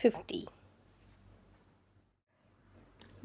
50।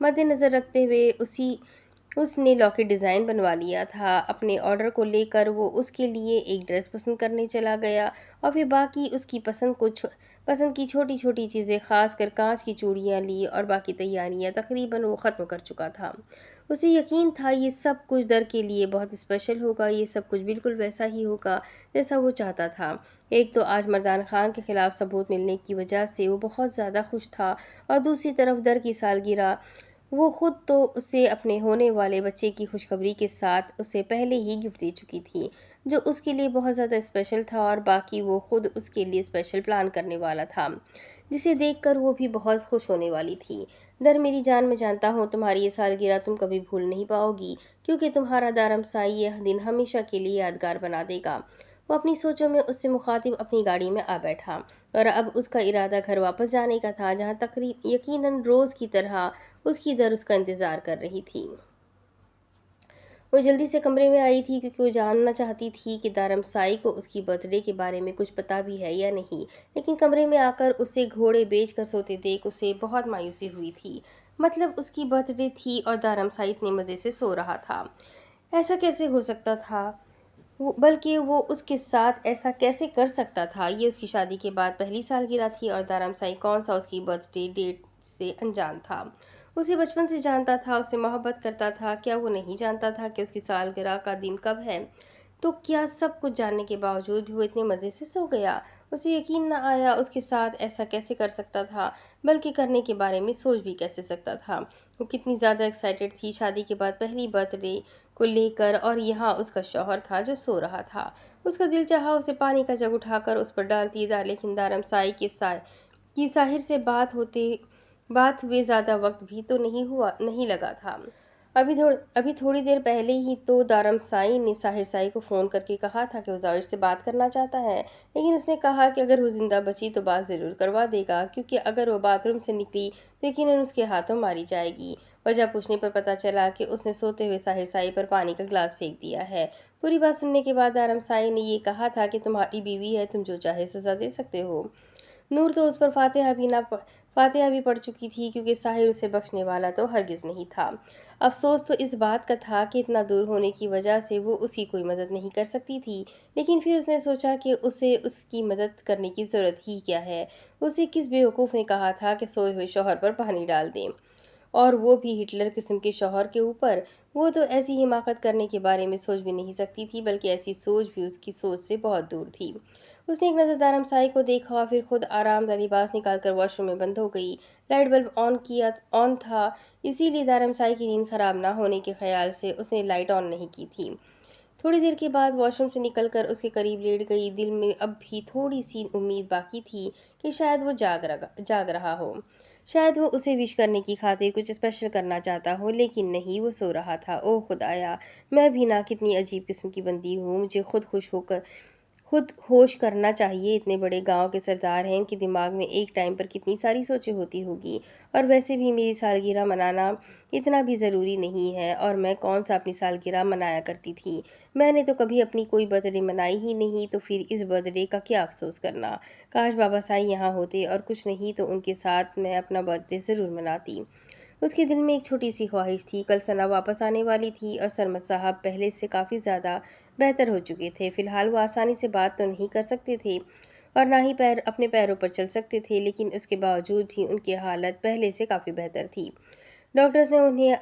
مد نظر رکھتے ہوئے اس نے لاکٹ ڈیزائن بنوا لیا تھا۔ اپنے آرڈر کو لے کر وہ اس کے لیے ایک ڈریس پسند کرنے چلا گیا اور پھر باقی اس کی پسند کی چھوٹی چھوٹی چیزیں، خاص کر کانچ کی چوڑیاں لی اور باقی تیاریاں تقریباً وہ ختم کر چکا تھا۔ اسے یقین تھا یہ سب کچھ در کے لیے بہت اسپیشل ہوگا، یہ سب کچھ بالکل ویسا ہی ہوگا جیسا وہ چاہتا تھا۔ ایک تو آج مردان خان کے خلاف ثبوت ملنے کی وجہ سے وہ بہت زیادہ خوش تھا، اور دوسری طرف در کی سالگرہ وہ خود تو اسے اپنے ہونے والے بچے کی خوشخبری کے ساتھ اسے پہلے ہی گفٹ دے چکی تھی، جو اس کے لیے بہت زیادہ اسپیشل تھا، اور باقی وہ خود اس کے لیے اسپیشل پلان کرنے والا تھا جسے دیکھ کر وہ بھی بہت خوش ہونے والی تھی۔ در میری جان، میں جانتا ہوں تمہاری یہ سالگرہ تم کبھی بھول نہیں پاؤ گی، کیونکہ تمہارا دارمسائی یہ دن ہمیشہ کے لیے یادگار بنا دے گا۔ وہ اپنی سوچوں میں اس سے مخاطب اپنی گاڑی میں آ بیٹھا، اور اب اس کا ارادہ گھر واپس جانے کا تھا، جہاں یقیناً روز کی طرح اس کی در اس کا انتظار کر رہی تھی۔ وہ جلدی سے کمرے میں آئی تھی کیونکہ وہ جاننا چاہتی تھی کہ دارمسائی کو اس کی برتھ ڈے کے بارے میں کچھ پتہ بھی ہے یا نہیں، لیکن کمرے میں آ کر اسے گھوڑے بیچ کر سوتے دیکھ اسے بہت مایوسی ہوئی تھی۔ مطلب اس کی برتھ ڈے تھی اور دارمسائی اتنے مزے سے سو رہا تھا، ایسا کیسے ہو سکتا تھا؟ بلکہ وہ اس کے ساتھ ایسا کیسے کر سکتا تھا؟ یہ اس کی شادی کے بعد پہلی سالگرہ تھی، اور دارمسائی کون سا اس کی برتھ ڈے ڈیٹ سے انجان تھا؟ اسے بچپن سے جانتا تھا، اسے محبت کرتا تھا، کیا وہ نہیں جانتا تھا کہ اس کی سالگرہ کا دن کب ہے؟ تو کیا سب کچھ جاننے کے باوجود بھی وہ اتنے مزے سے سو گیا؟ اسے یقین نہ آیا اس کے ساتھ ایسا کیسے کر سکتا تھا، بلکہ کرنے کے بارے میں سوچ بھی کیسے سکتا تھا۔ وہ کتنی زیادہ ایکسائٹڈ تھی شادی کے بعد پہلی برتھ ڈے کو لے کر، اور یہاں اس کا شوہر تھا جو سو رہا تھا۔ اس کا دل چاہا اسے پانی کا جگ اٹھا کر اس پر ڈالتی، لیکن دارمسائی کی ساحر سے بات ہوئے زیادہ وقت بھی تو نہیں لگا تھا۔ ابھی تھوڑی دیر پہلے ہی تو دارمسائی نے ساحر کو فون کر کے کہا تھا کہ وہ زاوج سے بات کرنا چاہتا ہے، لیکن اس نے کہا کہ اگر وہ زندہ بچی تو بات ضرور کروا دے گا، کیونکہ اگر وہ باتھ روم سے نکلی تو یقیناً اس کے ہاتھوں ماری جائے گی۔ وجہ پوچھنے پر پتہ چلا کہ اس نے سوتے ہوئے ساحر پر پانی کا گلاس پھینک دیا ہے۔ پوری بات سننے کے بعد دارمسائی نے یہ کہا تھا کہ تمہاری بیوی ہے، تم جو چاہے سزا دے سکتے ہو۔ نور تو اس پر فاتحہ بھی پڑھ چکی تھی، کیونکہ ساحر اسے بخشنے والا تو ہرگز نہیں تھا۔ افسوس تو اس بات کا تھا کہ اتنا دور ہونے کی وجہ سے وہ اس کی کوئی مدد نہیں کر سکتی تھی، لیکن پھر اس نے سوچا کہ اسے اس کی مدد کرنے کی ضرورت ہی کیا ہے۔ اسے کس بیوقوف نے کہا تھا کہ سوئے ہوئے شوہر پر پانی ڈال دیں، اور وہ بھی ہٹلر قسم کے شوہر کے اوپر؟ وہ تو ایسی حماقت کرنے کے بارے میں سوچ بھی نہیں سکتی تھی، بلکہ ایسی سوچ بھی اس کی سوچ سے بہت دور تھی۔ اس نے ایک نظر دارمسائی کو دیکھا اور پھر خود آرام دہ لباس نکال کر واش روم میں بند ہو گئی۔ لائٹ بلب آن تھا، اسی لیے دارمسائی کی نیند خراب نہ ہونے کے خیال سے اس نے لائٹ آن نہیں کی تھی۔ تھوڑی دیر کے بعد واش روم سے نکل کر اس کے قریب لیٹ گئی۔ دل میں اب بھی تھوڑی سی امید باقی تھی کہ شاید وہ جاگ رہا ہو، شاید وہ اسے وش کرنے کی خاطر کچھ اسپیشل کرنا چاہتا ہو، لیکن نہیں، وہ سو رہا تھا۔ اوہ خدایا، میں بھی نہ کتنی عجیب قسم کی بندی ہوں، مجھے خود ہوش کرنا چاہیے۔ اتنے بڑے گاؤں کے سردار ہیں، ان کے دماغ میں ایک ٹائم پر کتنی ساری سوچیں ہوتی ہوگی، اور ویسے بھی میری سالگرہ منانا اتنا بھی ضروری نہیں ہے، اور میں کون سا اپنی سالگرہ منایا کرتی تھی؟ میں نے تو کبھی اپنی کوئی برتھ ڈے منائی ہی نہیں، تو پھر اس برتھ ڈے کا کیا افسوس کرنا؟ کاش بابا سائی یہاں ہوتے، اور کچھ نہیں تو ان کے ساتھ میں اپنا برتھ ڈے ضرور مناتی۔ اس کے دل میں ایک چھوٹی سی خواہش تھی۔ کل ثنا واپس آنے والی تھی، اور سرمد صاحب پہلے سے کافی زیادہ بہتر ہو چکے تھے۔ فی الحال وہ آسانی سے بات تو نہیں کر سکتے تھے، اور نہ ہی اپنے پیروں پر چل سکتے تھے، لیکن اس کے باوجود بھی ان کی حالت پہلے سے کافی بہتر تھی۔ ڈاکٹرز نے انہیں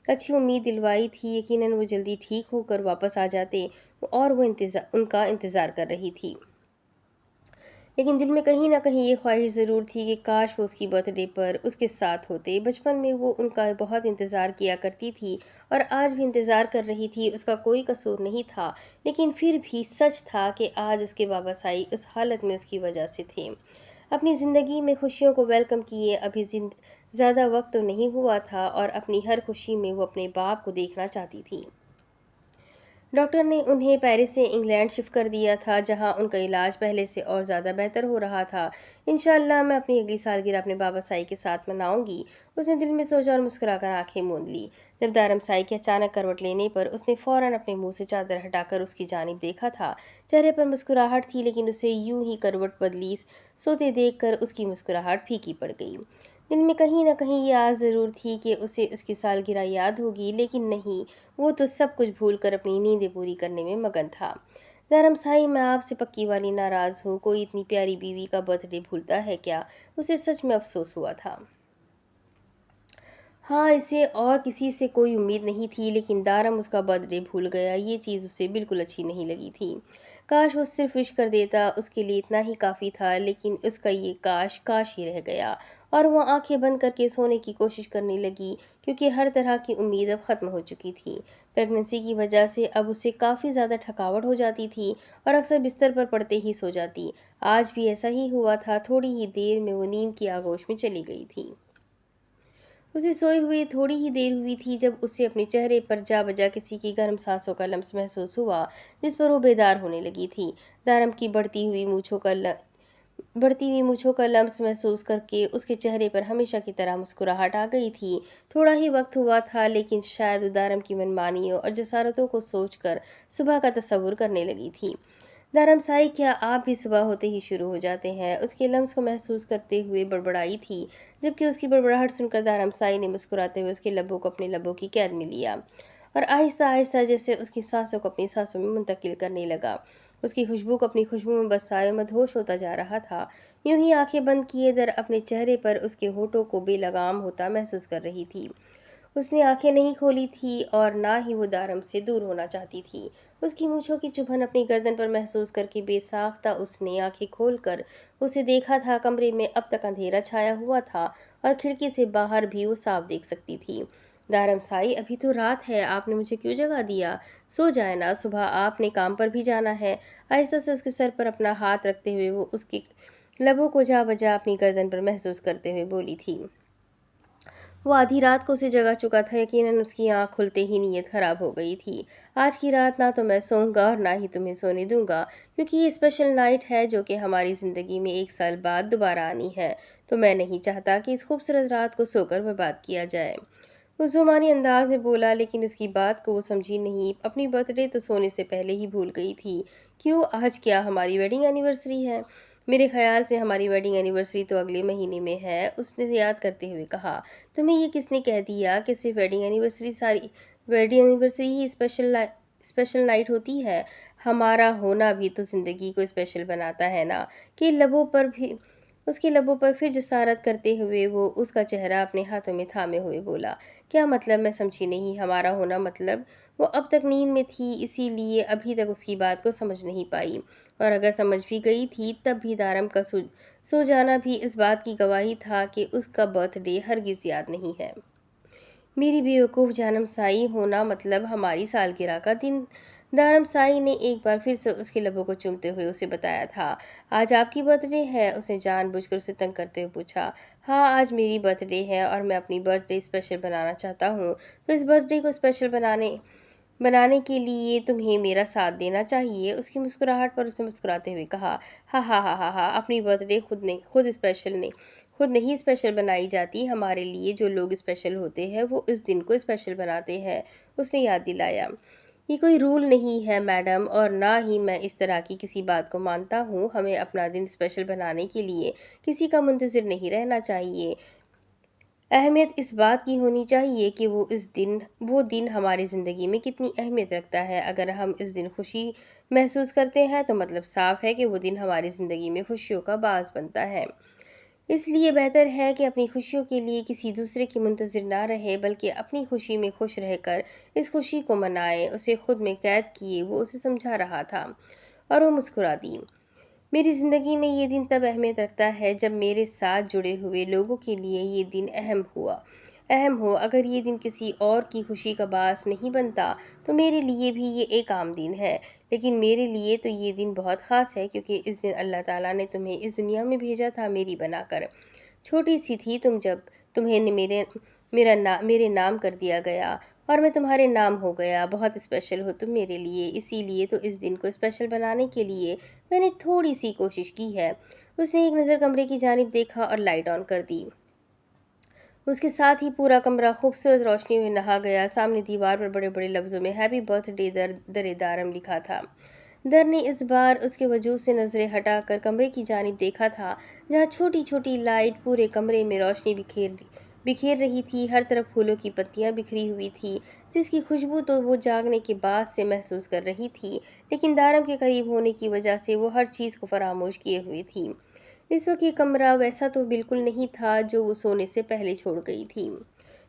اچھی امید دلوائی تھی، یقیناً وہ جلدی ٹھیک ہو کر واپس آ جاتے، اور وہ ان کا انتظار کر رہی تھی۔ لیکن دل میں کہیں نہ کہیں یہ خواہش ضرور تھی کہ کاش وہ اس کی برتھ ڈے پر اس کے ساتھ ہوتے۔ بچپن میں وہ ان کا بہت انتظار کیا کرتی تھی، اور آج بھی انتظار کر رہی تھی۔ اس کا کوئی قصور نہیں تھا، لیکن پھر بھی سچ تھا کہ آج اس کے بابا سائی اس حالت میں اس کی وجہ سے تھے۔ اپنی زندگی میں خوشیوں کو ویلکم کیے ابھی زیادہ وقت تو نہیں ہوا تھا، اور اپنی ہر خوشی میں وہ اپنے باپ کو دیکھنا چاہتی تھی۔ ڈاکٹر نے انہیں پیرس سے انگلینڈ شفٹ کر دیا تھا، جہاں ان کا علاج پہلے سے اور زیادہ بہتر ہو رہا تھا۔ انشاءاللہ میں اپنی اگلی سالگرہ اپنے بابا سائی کے ساتھ مناؤں گی، اس نے دل میں سوچا اور مسکرا کر آنکھیں موند لی۔ جب دارمسائی کے اچانک کروٹ لینے پر اس نے فوراً اپنے منہ سے چادر ہٹا کر اس کی جانب دیکھا تھا۔ چہرے پر مسکراہٹ تھی، لیکن اسے یوں ہی کروٹ بدلی سوتے دیکھ کر اس کی مسکراہٹ پھیکی پڑ گئی۔ دل میں کہیں نہ کہیں یہ آس ضرور تھی کہ اسے اس کی سالگرہ یاد ہوگی، لیکن نہیں، وہ تو سب کچھ بھول کر اپنی نیندیں پوری کرنے میں مگن تھا۔ دھرم سائی، میں آپ سے پکی والی ناراض ہوں، کوئی اتنی پیاری بیوی کا برتھ ڈے بھولتا ہے کیا؟ اسے سچ میں افسوس ہوا تھا۔ ہاں، اسے اور کسی سے کوئی امید نہیں تھی، لیکن دارم اس کا برتھ ڈے بھول گیا، یہ چیز اسے بالکل اچھی نہیں لگی تھی۔ کاش وہ صرف وش کر دیتا، اس کے لیے اتنا ہی کافی تھا، لیکن اس کا یہ کاش کاش ہی رہ گیا، اور وہ آنکھیں بند کر کے سونے کی کوشش کرنے لگی، کیونکہ ہر طرح کی امید اب ختم ہو چکی تھی۔ پریگننسی کی وجہ سے اب اسے کافی زیادہ تھکاوٹ ہو جاتی تھی اور اکثر بستر پر پڑتے ہی سو جاتی۔ آج بھی ایسا ہی ہوا تھا، تھوڑی ہی دیر میں وہ نیند کی آغوش میں چلی گئی تھی۔ اسے سوئے ہوئے تھوڑی ہی دیر ہوئی تھی جب اسے اپنے چہرے پر جا بجا کسی کی گرم سانسوں کا لمس محسوس ہوا، جس پر وہ بیدار ہونے لگی تھی۔ دارم کی بڑھتی ہوئی مونچھوں کا لمس محسوس کر کے اس کے چہرے پر ہمیشہ کی طرح مسکراہٹ آ گئی تھی۔ تھوڑا ہی وقت ہوا تھا، لیکن شاید وہ دارم کی منمانیوں اور جسارتوں کو سوچ کر صبح کا تصور کرنے لگی تھی۔ دھرم سائی، کیا آپ بھی صبح ہوتے ہی شروع ہو جاتے ہیں؟ اس کے لمس کو محسوس کرتے ہوئے بڑبڑائی تھی، جبکہ اس کی بڑبڑاہٹ سن کر دھرم سائی نے مسکراتے ہوئے اس کے لبوں کو اپنے لبوں کی قید میں لیا اور آہستہ آہستہ جیسے اس کی سانسوں کو اپنی سانسوں میں منتقل کرنے لگا۔ اس کی خوشبو کو اپنی خوشبو میں بسائے مدہوش ہوتا جا رہا تھا، یوں ہی آنکھیں بند کیے در اپنے چہرے پر اس کے ہونٹوں کو بے لگام ہوتا محسوس کر رہی تھی۔ اس نے آنکھیں نہیں کھولی تھی اور نہ ہی وہ دارم سے دور ہونا چاہتی تھی۔ اس کی مونچھوں کی چبھن اپنی گردن پر محسوس کر کے بے ساختہ اس نے آنکھیں کھول کر اسے دیکھا تھا۔ کمرے میں اب تک اندھیرا چھایا ہوا تھا اور کھڑکی سے باہر بھی وہ صاف دیکھ سکتی تھی۔ دھرم سائی، ابھی تو رات ہے، آپ نے مجھے کیوں جگا دیا؟ سو جائے نا، صبح آپ نے کام پر بھی جانا ہے۔ آہستہ سے اس کے سر پر اپنا ہاتھ رکھتے ہوئے وہ اس کے لبوں کو جا بجا اپنی گردن پر محسوس کرتے ہوئے بولی تھی۔ وہ آدھی رات کو اسے جگا چکا تھا، یقیناً اس کی آنکھ کھلتے ہی نیت خراب ہو گئی تھی۔ آج کی رات نہ تو میں سوؤں گا اور نہ ہی تمہیں سونے دوں گا، کیونکہ یہ اسپیشل نائٹ ہے جو کہ ہماری زندگی میں 1 سال بعد دوبارہ آنی ہے، تو میں نہیں چاہتا کہ اس خوبصورت رات کو سو کر برباد کیا جائے۔ وہ زمانی انداز میں بولا، لیکن اس کی بات کو وہ سمجھی نہیں۔ اپنی برتھ ڈے تو سونے سے پہلے ہی بھول گئی تھی۔ کیوں، آج کیا ہماری ویڈنگ اینیورسری ہے؟ میرے خیال سے ہماری ویڈنگ اینیورسری تو اگلے مہینے میں ہے، اس نے یاد کرتے ہوئے کہا۔ تمہیں یہ کس نے کہہ دیا کہ صرف ویڈنگ اینیورسری ہی اسپیشل نائٹ ہوتی ہے؟ ہمارا ہونا بھی تو زندگی کو اسپیشل بناتا ہے نا۔ اس کے لبوں پر پھر جسارت کرتے ہوئے وہ اس کا چہرہ اپنے ہاتھوں میں تھامے ہوئے بولا۔ کیا مطلب؟ میں سمجھی نہیں۔ ہمارا ہونا مطلب؟ وہ اب تک نیند میں تھی، اسی لیے ابھی تک اس کی بات کو سمجھ نہیں پائی، اور اگر سمجھ بھی گئی تھی تب بھی دارم کا سو جانا بھی اس بات کی گواہی تھا کہ اس کا برتھ ڈے ہرگز یاد نہیں ہے۔ میری بیوقوف جانم سائی، ہونا مطلب ہماری سالگرہ کا دن، دارم سائی نے ایک بار پھر سے اس کے لبوں کو چومتے ہوئے اسے بتایا تھا۔ آج آپ کی برتھ ڈے ہے؟ اس نے جان بوجھ کر اسے تنگ کرتے ہوئے پوچھا۔ ہاں، آج میری برتھ ڈے ہے اور میں اپنی برتھ ڈے اسپیشل بنانا چاہتا ہوں، تو اس برتھ ڈے کو اسپیشل بنانے کے لیے تمہیں میرا ساتھ دینا چاہیے۔ اس کی مسکراہٹ پر اس نے مسکراتے ہوئے کہا۔ ہاں ہاں ہاں ہاں ہاں، اپنی برتھ ڈے خود نہیں اسپیشل بنائی جاتی، ہمارے لیے جو لوگ اسپیشل ہوتے ہیں وہ اس دن کو اسپیشل بناتے ہیں، اس نے یاد دلایا۔ یہ کوئی رول نہیں ہے میڈم، اور نہ ہی میں اس طرح کی کسی بات کو مانتا ہوں۔ ہمیں اپنا دن اسپیشل بنانے کے لیے کسی کا منتظر نہیں رہنا چاہیے۔ اہمیت اس بات کی ہونی چاہیے کہ وہ دن ہماری زندگی میں کتنی اہمیت رکھتا ہے۔ اگر ہم اس دن خوشی محسوس کرتے ہیں تو مطلب صاف ہے کہ وہ دن ہماری زندگی میں خوشیوں کا باعث بنتا ہے۔ اس لیے بہتر ہے کہ اپنی خوشیوں کے لیے کسی دوسرے کی منتظر نہ رہے، بلکہ اپنی خوشی میں خوش رہ کر اس خوشی کو منائے۔ اسے خود میں قید کیے وہ اسے سمجھا رہا تھا، اور وہ مسکرا دی۔ میری زندگی میں یہ دن تب اہمیت رکھتا ہے جب میرے ساتھ جڑے ہوئے لوگوں کے لیے یہ دن اہم ہو۔ اگر یہ دن کسی اور کی خوشی کا باعث نہیں بنتا تو میرے لیے بھی یہ ایک عام دن ہے، لیکن میرے لیے تو یہ دن بہت خاص ہے، کیونکہ اس دن اللہ تعالیٰ نے تمہیں اس دنیا میں بھیجا تھا میری بنا کر۔ چھوٹی سی تھی تم جب تمہیں میرے نام کر دیا گیا اور میں تمہارے نام ہو گیا۔ بہت اسپیشل ہو تم میرے لیے، اسی لیے تو اس دن کو اسپیشل بنانے کے لیے میں نے تھوڑی سی کوشش کی ہے۔ اس نے ایک نظر کمرے کی جانب دیکھا اور لائٹ آن کر دی۔ اس کے ساتھ ہی پورا کمرہ خوبصورت روشنی میں نہا گیا۔ سامنے دیوار پر بڑے بڑے لفظوں میں ہیپی برتھ ڈے در دارم لکھا تھا۔ در نے اس بار اس کے وجود سے نظریں ہٹا کر کمرے کی جانب دیکھا تھا، جہاں چھوٹی چھوٹی لائٹ پورے کمرے میں روشنی بکھیر رہی تھی۔ ہر طرف پھولوں کی پتیاں بکھری ہوئی تھی، جس کی خوشبو تو وہ جاگنے کے بعد سے محسوس کر رہی تھی، لیکن دارم کے قریب ہونے کی وجہ سے وہ ہر چیز کو فراموش کیے ہوئی تھی۔ اس وقت یہ کمرہ ویسا تو بالکل نہیں تھا جو وہ سونے سے پہلے چھوڑ گئی تھی۔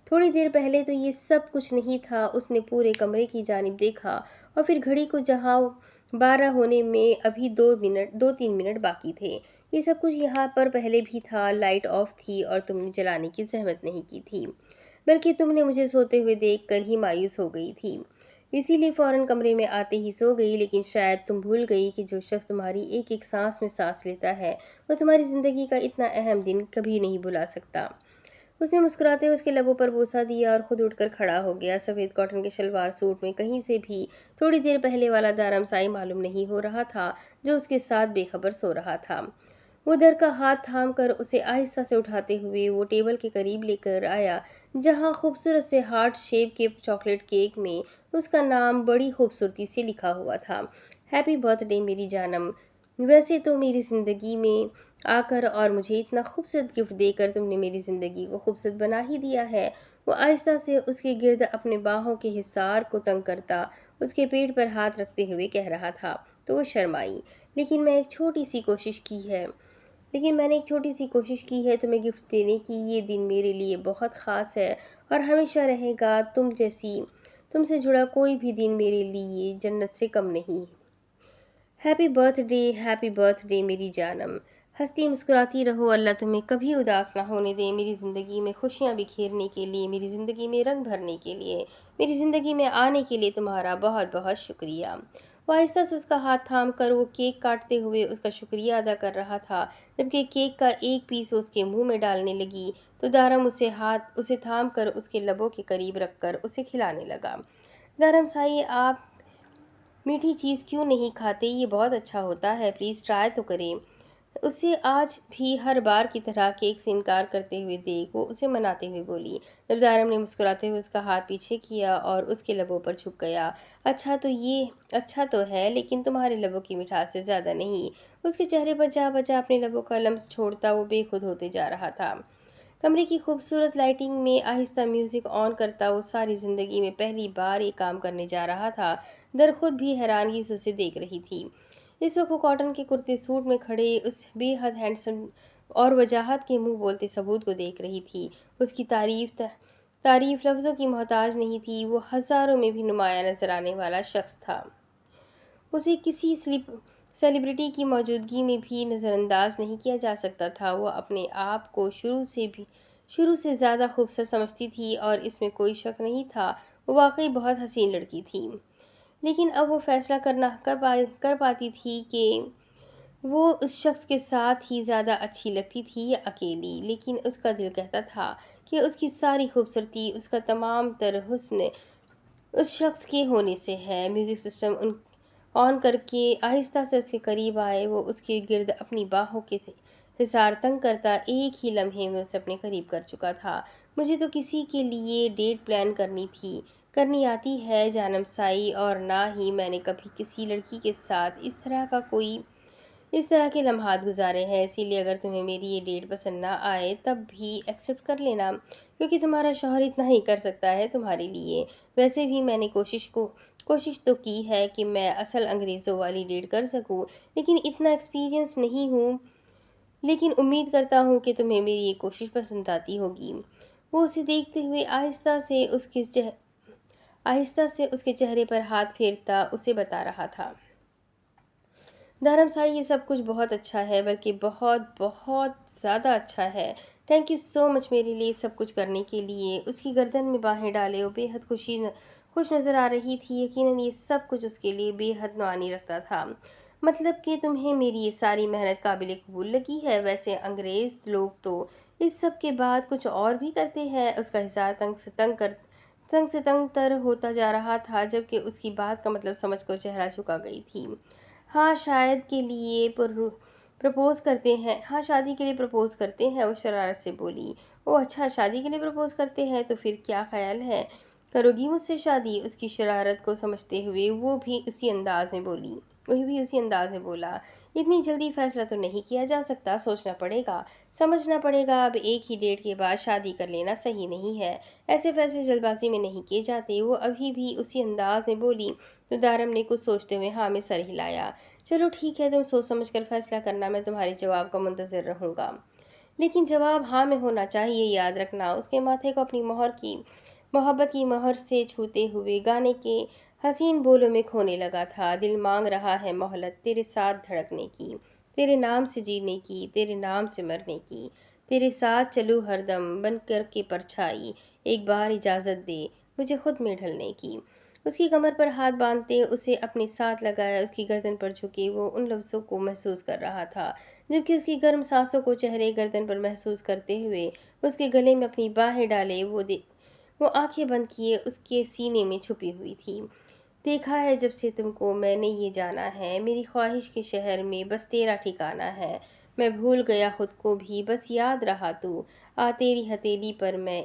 تھوڑی دیر پہلے تو یہ سب کچھ نہیں تھا۔ اس نے پورے کمرے کی جانب دیکھا اور پھر گھڑی کو، جہاں 12 ہونے میں ابھی 2-3 منٹ باقی تھے۔ یہ سب کچھ یہاں پر پہلے بھی تھا۔ لائٹ آف تھی اور تم نے جلانے کی زحمت نہیں کی تھی، بلکہ تم نے مجھے سوتے ہوئے دیکھ کر ہی مایوس ہو گئی تھی، اسی لیے فوراً کمرے میں آتے ہی سو گئی۔ لیکن شاید تم بھول گئی کہ جو شخص تمہاری ایک ایک سانس میں سانس لیتا ہے، وہ تمہاری زندگی کا اتنا اہم دن کبھی نہیں بھلا سکتا۔ اس نے مسکراتے ہوئے اس کے لبوں پر بوسہ دیا اور خود اٹھ کر کھڑا ہو گیا۔ سفید کاٹن کے شلوار سوٹ میں کہیں سے بھی تھوڑی دیر پہلے والا دارم سائی معلوم نہیں ہو رہا تھا، جو اس کے ساتھ بے خبر سو رہا تھا۔ وہ در کا ہاتھ تھام کر اسے آہستہ سے اٹھاتے ہوئے وہ ٹیبل کے قریب لے کر آیا، جہاں خوبصورت سے ہارٹ شیپ کے چاکلیٹ کیک میں اس کا نام بڑی خوبصورتی سے لکھا ہوا تھا، ہیپی برتھ ڈے میری جانم۔ ویسے تو میری زندگی میں آ کر اور مجھے اتنا خوبصورت گفٹ دے کر تم نے میری زندگی کو خوبصورت بنا ہی دیا ہے۔ وہ آہستہ سے اس کے گرد اپنے باہوں کے حصار کو تنگ کرتا اس کے پیٹ پر ہاتھ رکھتے ہوئے کہہ رہا تھا، تو وہ شرمائی۔ لیکن میں نے ایک چھوٹی سی کوشش کی ہے تمہیں گفٹ دینے کی۔ یہ دن میرے لیے بہت خاص ہے اور ہمیشہ رہے گا۔ تم سے جڑا کوئی بھی دن میرے لیے جنت سے کم نہیں۔ ہیپی برتھ ڈے میری جانم۔ ہنستی مسکراتی رہو، اللہ تمہیں کبھی اداس نہ ہونے دے۔ میری زندگی میں خوشیاں بکھیرنے کے لیے، میری زندگی میں رنگ بھرنے کے لیے، میری زندگی میں آنے کے لیے تمہارا بہت بہت شکریہ۔ وہ آہستہ سے اس کا ہاتھ تھام کر وہ کیک کاٹتے ہوئے اس کا شکریہ ادا کر رہا تھا۔ جبکہ کیک کا ایک پیس اس کے منہ میں ڈالنے لگی تو دارم اسے تھام کر اس کے لبوں کے قریب رکھ کر اسے کھلانے لگا۔ دارم سائی، آپ میٹھی چیز کیوں نہیں کھاتے؟ یہ بہت اچھا ہوتا ہے، پلیز ٹرائی تو کریں۔ اسے آج بھی ہر بار کی طرح کیک سے انکار کرتے ہوئے دیکھ وہ اسے مناتے ہوئے بولی۔ جب دارم نے مسکراتے ہوئے اس کا ہاتھ پیچھے کیا اور اس کے لبوں پر جھک گیا، اچھا تو ہے، لیکن تمہارے لبوں کی مٹھاس سے زیادہ نہیں۔ اس کے چہرے پر جا بجا اپنے لبوں کا لمس چھوڑتا وہ بے خود ہوتے جا رہا تھا۔ کمرے کی خوبصورت لائٹنگ میں آہستہ میوزک آن کرتا وہ ساری زندگی میں پہلی بار یہ کام کرنے جا رہا تھا۔ در خود بھی حیرانگی سے اسے دیکھ رہی تھی۔ اس وقت وہ کاٹن کے کرتے سوٹ میں کھڑے اس بے حد ہینڈسم اور وجاہت کے منہ بولتے ثبوت کو دیکھ رہی تھی۔ اس کی تعریف لفظوں کی محتاج نہیں تھی، وہ ہزاروں میں بھی نمایاں نظر آنے والا شخص تھا۔ اسے کسی سیلیبریٹی کی موجودگی میں بھی نظر انداز نہیں کیا جا سکتا تھا۔ وہ اپنے آپ کو شروع سے زیادہ خوبصورت سمجھتی تھی اور اس میں کوئی شک نہیں تھا، وہ واقعی بہت حسین لڑکی تھی۔ لیکن اب وہ فیصلہ کر پاتی تھی کہ وہ اس شخص کے ساتھ ہی زیادہ اچھی لگتی تھی یا اکیلی، لیکن اس کا دل کہتا تھا کہ اس کی ساری خوبصورتی، اس کا تمام تر حسن اس شخص کے ہونے سے ہے۔ میوزک سسٹم آن کر کے آہستہ سے اس کے قریب آئے، وہ اس کے گرد اپنی باہوں کے حصار تنگ کرتا ایک ہی لمحے میں اسے اپنے قریب کر چکا تھا۔ مجھے تو کسی کے لیے ڈیٹ پلان کرنی آتی ہے جانم سائی، اور نہ ہی میں نے کبھی کسی لڑکی کے ساتھ اس طرح کے لمحات گزارے ہیں، اسی لیے اگر تمہیں میری یہ ڈیٹ پسند نہ آئے تب بھی ایکسیپٹ کر لینا، کیونکہ تمہارا شوہر اتنا ہی کر سکتا ہے تمہارے لیے۔ ویسے بھی میں نے کوشش تو کی ہے کہ میں اصل انگریزوں والی ڈیٹ کر سکوں، لیکن اتنا ایکسپیرینس نہیں ہوں، لیکن امید کرتا ہوں کہ تمہیں میری یہ کوشش پسند آتی ہوگی۔ وہ اسے دیکھتے ہوئے آہستہ سے اس کے چہرے پر ہاتھ پھیرتا اسے بتا رہا تھا، دارم سائی، یہ سب کچھ بہت اچھا ہے، بلکہ بہت بہت زیادہ اچھا ہے۔ تھینک یو سو مچ میرے لیے سب کچھ کرنے کے لیے۔ اس کی گردن میں باہیں ڈالے وہ بے حد خوش نظر آ رہی تھی۔ یقیناً یہ سب کچھ اس کے لیے بے حد معانی رکھتا تھا۔ مطلب کہ تمہیں میری یہ ساری محنت قابل قبول لگی ہے؟ ویسے انگریز لوگ تو اس سب کے بعد کچھ اور بھی کرتے ہیں۔ اس کا حصار تنگ سے تنگ تر ہوتا جا رہا تھا، جبکہ اس کی بات کا مطلب سمجھ کر چہرہ جھکا گئی تھی۔ ہاں، شادی کے لیے پرپوز کرتے ہیں، وہ شرارت سے بولی۔ اوہ اچھا، شادی کے لیے پرپوز کرتے ہیں، تو پھر کیا خیال ہے، کرو گی مجھ سے شادی؟ اس کی شرارت کو سمجھتے ہوئے وہ بھی اسی انداز میں بولی۔ وہی بھی اسی انداز میں بولا، اتنی جلدی فیصلہ تو نہیں کیا جا سکتا، سوچنا پڑے گا، سمجھنا پڑے گا، اب ایک ہی ڈیٹ کے بعد شادی کر لینا صحیح نہیں ہے، ایسے فیصلے جلد بازی میں نہیں کیے جاتے۔ وہ ابھی بھی اسی انداز میں بولی تو دارم نے کچھ سوچتے ہوئے ہاں میں سر ہلایا۔ چلو ٹھیک ہے، تم سوچ سمجھ کر فیصلہ کرنا، میں تمہارے جواب کا منتظر رہوں گا، لیکن جواب ہاں میں ہونا چاہیے، یاد رکھنا۔ اس کے ماتھے کو اپنی محبت کی مہر سے چھوتے ہوئے گانے کے حسین بولوں میں کھونے لگا تھا۔ دل مانگ رہا ہے مہلت تیرے ساتھ دھڑکنے کی، تیرے نام سے جینے کی، تیرے نام سے مرنے کی، تیرے ساتھ چلوں ہر دم بن کر کے پرچھائی، ایک بار اجازت دے مجھے خود میں ڈھلنے کی۔ اس کی کمر پر ہاتھ باندھتے اسے اپنے ساتھ لگایا، اس کی گردن پر جھکے وہ ان لفظوں کو محسوس کر رہا تھا، جبکہ اس کی گرم سانسوں کو چہرے گردن پر محسوس کرتے ہوئے اس کے گلے میں اپنی باہیں ڈالے وہ آنکھیں بند کیے اس کے سینے میں چھپی ہوئی تھی۔ دیکھا ہے جب سے تم کو میں نے یہ جانا ہے، میری خواہش کے شہر میں بس تیرا ٹھکانا ہے، میں بھول گیا خود کو بھی بس یاد رہا تو، آ تیری ہتھیلی پر میں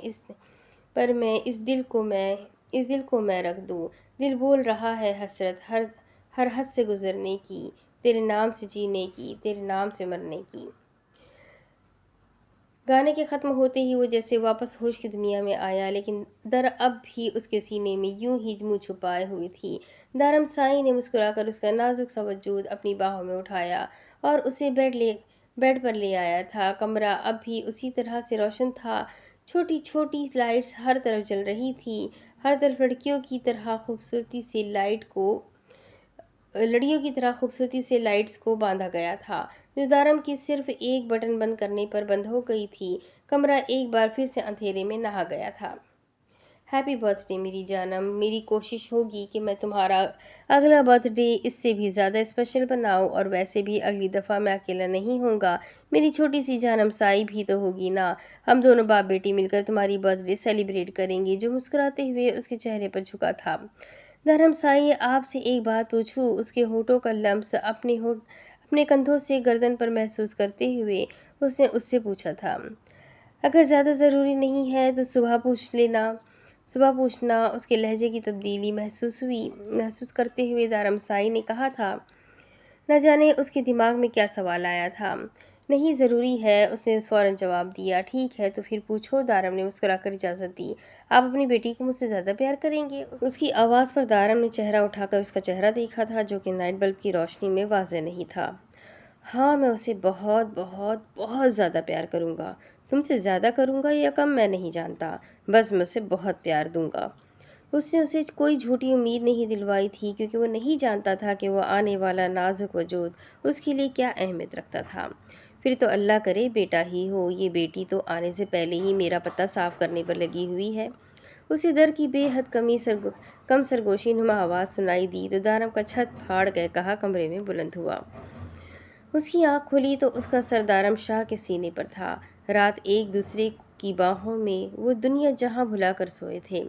اس دل کو میں رکھ دوں، دل بول رہا ہے حسرت ہر حد سے گزرنے کی، تیرے نام سے جینے کی، تیرے نام سے مرنے کی۔ گانے کے ختم ہوتے ہی وہ جیسے واپس ہوش کی دنیا میں آیا، لیکن در اب بھی اس کے سینے میں یوں ہی منہ چھپائے ہوئی تھی۔ دارم سائی نے مسکرا کر اس کا نازک سا وجود اپنی باہوں میں اٹھایا اور اسے بیڈ پر لے آیا تھا۔ کمرہ اب بھی اسی طرح سے روشن تھا، چھوٹی چھوٹی لائٹس ہر طرف جل رہی تھی، ہر طرف لڑکیوں کی طرح خوبصورتی سے لائٹس کو باندھا گیا تھا، جو دارم کی صرف ایک بٹن بند کرنے پر بند ہو گئی تھی۔ کمرہ ایک بار پھر سے اندھیرے میں نہا گیا تھا۔ ہیپی برتھ ڈے میری جانم، میری کوشش ہوگی کہ میں تمہارا اگلا برتھ ڈے اس سے بھی زیادہ اسپیشل بناؤں، اور ویسے بھی اگلی دفعہ میں اکیلا نہیں ہوں گا، میری چھوٹی سی جانم سائی بھی تو ہوگی نا، ہم دونوں باپ بیٹی مل کر تمہاری برتھ ڈے سیلیبریٹ کریں گے۔ جو مسکراتے ہوئے اس کے چہرے پر جھکا تھا۔ دھرم سائی، آپ سے ایک بات پوچھوں؟ اس کے ہونٹوں کا لمس اپنے کندھوں سے گردن پر محسوس کرتے ہوئے اس نے اس سے پوچھا تھا۔ اگر زیادہ ضروری نہیں ہے تو صبح پوچھنا۔ اس کے لہجے کی تبدیلی محسوس کرتے ہوئے دارم سائی نے کہا تھا۔ نہ جانے اس کے دماغ میں کیا سوال آیا تھا۔ نہیں ضروری ہے، اس نے فوراً جواب دیا۔ ٹھیک ہے تو پھر پوچھو، دارم نے مسکرا کر اجازت دی۔ آپ اپنی بیٹی کو مجھ سے زیادہ پیار کریں گے؟ اس کی آواز پر دارم نے چہرہ اٹھا کر اس کا چہرہ دیکھا تھا، جو کہ نائٹ بلب کی روشنی میں واضح نہیں تھا۔ ہاں، میں اسے بہت بہت بہت زیادہ پیار کروں گا۔ تم سے زیادہ کروں گا یا کم میں نہیں جانتا، بس میں اسے بہت پیار دوں گا۔ اس نے اسے کوئی جھوٹی امید نہیں دلوائی تھی، کیونکہ وہ نہیں جانتا تھا کہ وہ آنے والا نازک وجود اس کے لیے کیا اہمیت رکھتا تھا۔ پھر تو اللہ کرے بیٹا ہی ہو، یہ بیٹی تو آنے سے پہلے ہی میرا پتہ صاف کرنے پر لگی ہوئی ہے۔ اسے در کی بے حد کم سرگوشی نما آواز سنائی دی تو دارم کا چھت پھاڑ گئے کہا کمرے میں بلند ہوا۔ اس کی آنکھ کھلی تو اس کا سر دارم شاہ کے سینے پر تھا۔ رات ایک دوسرے کی باہوں میں وہ دنیا جہاں بھلا کر سوئے تھے۔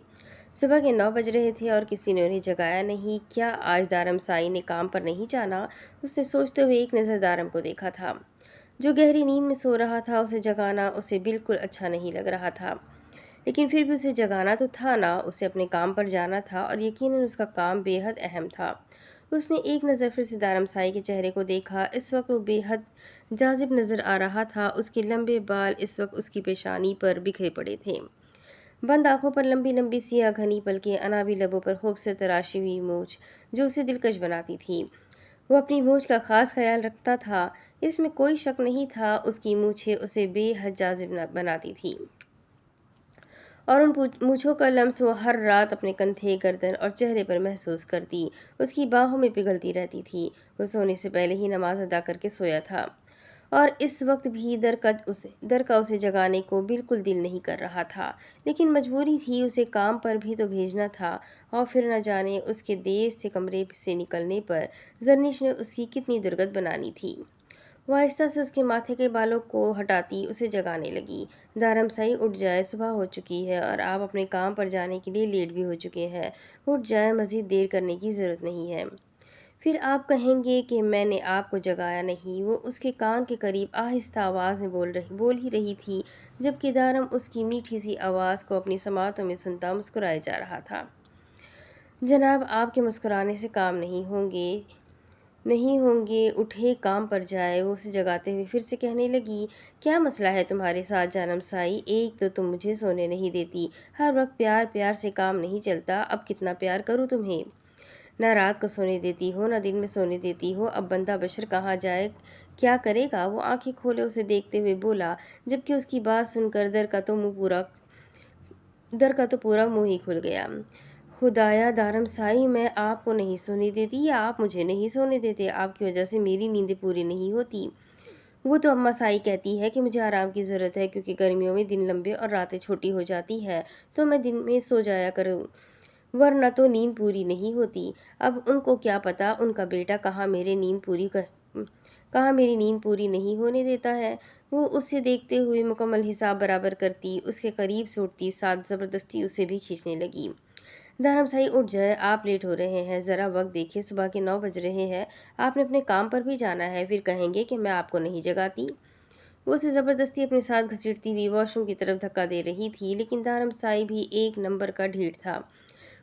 صبح کے 9 بج رہے تھے اور کسی نے انہیں جگایا نہیں۔ کیا آج دارم سائی نے کام پر نہیں جانا؟ اس نے سوچتے ہوئے ایک نظر دارم کو دیکھا تھا، جو گہری نیند میں سو رہا تھا۔ اسے جگانا اسے بالکل اچھا نہیں لگ رہا تھا، لیکن پھر بھی اسے جگانا تو تھا نا، اسے اپنے کام پر جانا تھا، اور یقیناً اس کا کام بے حد اہم تھا۔ اس نے ایک نظر پھر سے دارم سائی کے چہرے کو دیکھا۔ اس وقت وہ بے حد جاذب نظر آ رہا تھا۔ اس کے لمبے بال اس وقت اس کی پیشانی پر بکھرے پڑے تھے، بند آنکھوں پر لمبی لمبی سیاہ گھنی پلکیں، انابی لبوں پر خوب سے تراشی ہوئی مونچھ جو اسے دلکش بناتی تھی۔ وہ اپنی مونچھ کا خاص خیال رکھتا تھا، اس میں کوئی شک نہیں تھا۔ اس کی مونچھیں اسے بے حد جاذب بناتی تھیں، اور ان مونچھوں کا لمس وہ ہر رات اپنے کندھے، گردن اور چہرے پر محسوس کرتی، اس کی باہوں میں پگھلتی رہتی تھی۔ وہ سونے سے پہلے ہی نماز ادا کر کے سویا تھا، اور اس وقت بھی در کا اسے جگانے کو بالکل دل نہیں کر رہا تھا، لیکن مجبوری تھی، اسے کام پر بھی تو بھیجنا تھا۔ اور پھر نہ جانے اس کے دیر سے کمرے سے نکلنے پر زرنش نے اس کی کتنی درگت بنانی تھی۔ وہ آہستہ سے اس کے ماتھے کے بالوں کو ہٹاتی اسے جگانے لگی۔ دارم سائی اٹھ جائے، صبح ہو چکی ہے اور آپ اپنے کام پر جانے کے لیے لیٹ بھی ہو چکے ہیں، اٹھ جائیں، مزید دیر کرنے کی ضرورت نہیں ہے۔ پھر آپ کہیں گے کہ میں نے آپ کو جگایا نہیں۔ وہ اس کے کان کے قریب آہستہ آواز میں بول ہی رہی تھی، جبکہ دارم اس کی میٹھی سی آواز کو اپنی سماعتوں میں سنتا مسکرائے جا رہا تھا۔ جناب، آپ کے مسکرانے سے کام نہیں ہوں گے، نہیں ہوں گے، اٹھے کام پر جائے۔ وہ اسے جگاتے ہوئے پھر سے کہنے لگی، کیا مسئلہ ہے تمہارے ساتھ جانم سائی؟ ایک تو تم مجھے سونے نہیں دیتی، ہر وقت پیار پیار سے کام نہیں چلتا، اب کتنا پیار کروں تمہیں؟ نہ رات کو سونے دیتی ہو نہ دن میں سونے دیتی ہو، اب بندہ بشر کہاں جائے، کیا کرے گا؟ وہ آنکھیں کھولے اسے دیکھتے ہوئے بولا، جبکہ اس کی بات سن کر در کا تو پورا منہ ہی کھل گیا۔ خدایا دارم سائی، میں آپ کو نہیں سونے دیتی یا آپ مجھے نہیں سونے دیتے؟ آپ کی وجہ سے میری نیندیں پوری نہیں ہوتی۔ وہ تو اماں سائی کہتی ہے کہ مجھے آرام کی ضرورت ہے، کیونکہ گرمیوں میں دن لمبے اور راتیں چھوٹی ہو جاتی ہے، تو میں دن میں سو جایا کروں، ورنہ تو نیند پوری نہیں ہوتی۔ اب ان کو کیا پتا ان کا بیٹا کہاں میری نیند پوری نہیں ہونے دیتا ہے۔ وہ اسے دیکھتے ہوئے مکمل حساب برابر کرتی، اس کے قریب سے اٹھتی، ساتھ زبردستی اسے بھی کھینچنے لگی۔ دھرم سائی اٹھ جائے، آپ لیٹ ہو رہے ہیں، ذرا وقت دیکھیے، صبح کے 9 بج رہے ہیں، آپ نے اپنے کام پر بھی جانا ہے، پھر کہیں گے کہ میں آپ کو نہیں جگاتی۔ وہ اسے زبردستی اپنے ساتھ گھسیٹتی ہوئی واش روم کی طرف دھکا دے رہی تھی، لیکن دھرم سائی بھی ایک نمبر کا ڈھیٹ تھا۔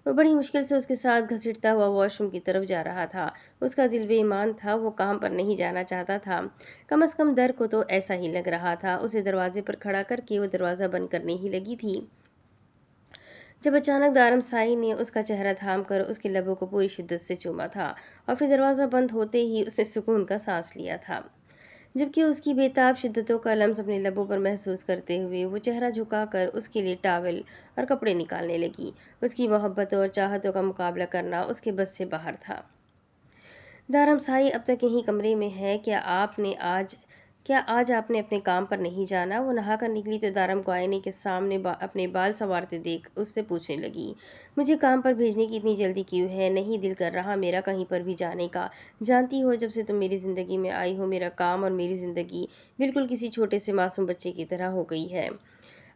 وہ بڑی مشکل سے اس کے ساتھ گھسیٹتا ہوا واش روم کی طرف جا رہا تھا۔ اس کا دل بے ایمان تھا، وہ کام پر نہیں جانا چاہتا تھا، کم از کم در کو تو ایسا ہی لگ رہا تھا۔ اسے دروازے پر کھڑا کر کے وہ دروازہ بند کرنے ہی لگی تھی، جب اچانک دارم سائی نے اس کا چہرہ تھام کر اس کے لبوں کو پوری شدت سے چوما تھا، اور پھر دروازہ بند ہوتے ہی اس نے سکون کا سانس لیا تھا، جبکہ اس کی بےتاب شدتوں کا لمس اپنے لبوں پر محسوس کرتے ہوئے وہ چہرہ جھکا کر اس کے لیے ٹاول اور کپڑے نکالنے لگی۔ اس کی محبتوں اور چاہتوں کا مقابلہ کرنا اس کے بس سے باہر تھا۔ دارم سائی اب تک یہیں کمرے میں ہے، کیا آج آپ نے اپنے کام پر نہیں جانا؟ وہ نہا کر نکلی تو دارم کو آئینے کے سامنے اپنے بال سنوارتے دیکھ اس سے پوچھنے لگی، مجھے کام پر بھیجنے کی اتنی جلدی کیوں ہے؟ نہیں دل کر رہا میرا کہیں پر بھی جانے کا؟ جانتی ہو جب سے تم میری زندگی میں آئی ہو، میرا کام اور میری زندگی بالکل کسی چھوٹے سے معصوم بچے کی طرح ہو گئی ہے۔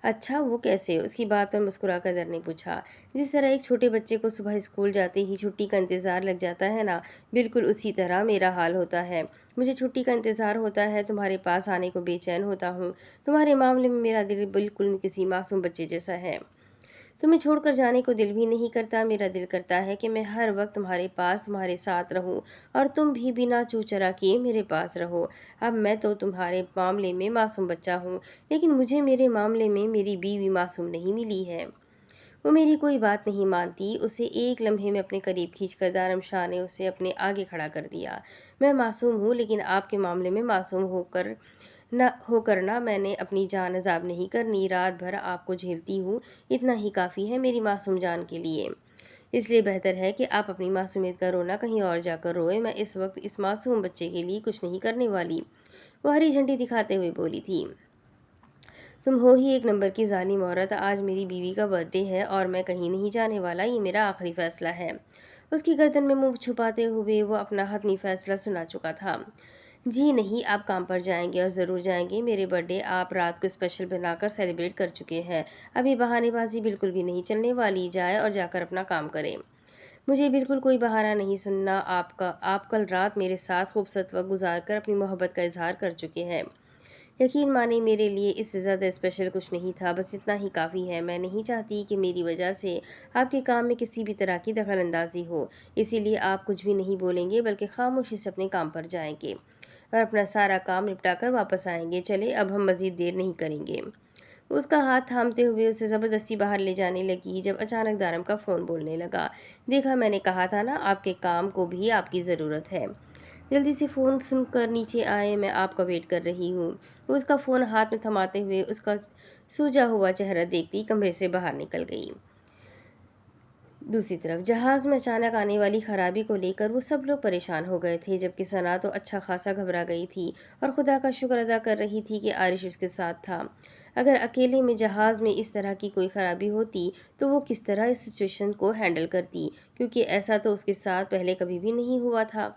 اچھا، وہ کیسے؟ اس کی بات پر مسکرا کر در نے پوچھا، جس طرح ایک چھوٹے بچے کو صبح اسکول جاتے ہی چھٹی کا انتظار لگ جاتا ہے نا، بالکل اسی طرح میرا حال ہوتا ہے۔ مجھے چھٹی کا انتظار ہوتا ہے، تمہارے پاس آنے کو بے چین ہوتا ہوں۔ تمہارے معاملے میں میرا دل بالکل کسی معصوم بچے جیسا ہے، تمہیں چھوڑ کر جانے کو دل بھی نہیں کرتا۔ میرا دل کرتا ہے کہ میں ہر وقت تمہارے پاس، تمہارے ساتھ رہوں، اور تم بھی بنا چو چرا کیے میرے پاس رہو۔ اب میں تو تمہارے معاملے میں معصوم بچہ ہوں، لیکن مجھے میرے معاملے میں میری بیوی معصوم نہیں ملی ہے۔ وہ میری کوئی بات نہیں مانتی۔ اسے ایک لمحے میں اپنے قریب کھینچ کر دارم شاہ نے اسے اپنے آگے کھڑا کر دیا۔ میں معصوم ہوں، لیکن آپ کے معاملے میں معصوم ہو کر نہ میں نے اپنی جان عذاب نہیں کرنی۔ رات بھر آپ کو جھیلتی ہوں، اتنا ہی کافی ہے میری معصوم جان کے لیے۔ اس لیے بہتر ہے کہ آپ اپنی معصومیت کا رونا کہیں اور جا کر روئے، میں اس وقت اس معصوم بچے کے لیے کچھ نہیں کرنے والی۔ وہ ہری جھنڈی دکھاتے ہوئے بولی تھی، تم ہو ہی ایک نمبر کی ظالم عورت۔ آج میری بیوی کا برتھ ڈے ہے اور میں کہیں نہیں جانے والا، یہ میرا آخری فیصلہ ہے۔ اس کی گردن میں منہ چھپاتے ہوئے وہ اپنا حتمی فیصلہ سنا چکا تھا۔ جی نہیں، آپ کام پر جائیں گے اور ضرور جائیں گے۔ میرے برتھ ڈے آپ رات کو اسپیشل بنا کر سیلیبریٹ کر چکے ہیں، ابھی بہانے بازی بالکل بھی نہیں چلنے والی۔ جائے اور جا کر اپنا کام کریں، مجھے بالکل کوئی بہانہ نہیں سننا۔ آپ کل رات میرے ساتھ خوبصورت وقت گزار کر اپنی محبت کا اظہار کر چکے ہیں۔ یقین مانیں میرے لیے اس سے زیادہ اسپیشل کچھ نہیں تھا، بس اتنا ہی کافی ہے۔ میں نہیں چاہتی کہ میری وجہ سے آپ کے کام میں کسی بھی طرح کی دخل اندازی ہو، اسی لیے آپ کچھ بھی نہیں بولیں گے، بلکہ خاموشی سے اپنے کام پر جائیں گے اور اپنا سارا کام نپٹا کر واپس آئیں گے۔ چلے، اب ہم مزید دیر نہیں کریں گے۔ اس کا ہاتھ تھامتے ہوئے اسے زبردستی باہر لے جانے لگی، جب اچانک دارم کا فون بولنے لگا، دیکھا میں نے کہا تھا نا، آپ کے کام کو بھی آپ کی ضرورت ہے، جلدی سے فون سن کر نیچے آئے، میں آپ کا ویٹ کر رہی ہوں۔ وہ اس کا فون ہاتھ میں تھماتے ہوئے اس کا سوجا ہوا چہرہ دیکھتی کمرے سے باہر نکل گئی۔ دوسری طرف جہاز میں اچانک آنے والی خرابی کو لے کر وہ سب لوگ پریشان ہو گئے تھے، جبکہ ثنا تو اچھا خاصا گھبرا گئی تھی اور خدا کا شکر ادا کر رہی تھی کہ عارش اس کے ساتھ تھا۔ اگر اکیلے میں جہاز میں اس طرح کی کوئی خرابی ہوتی تو وہ کس طرح اس سچویشن کو ہینڈل کرتی، کیونکہ ایسا تو اس کے ساتھ پہلے کبھی بھی نہیں ہوا تھا۔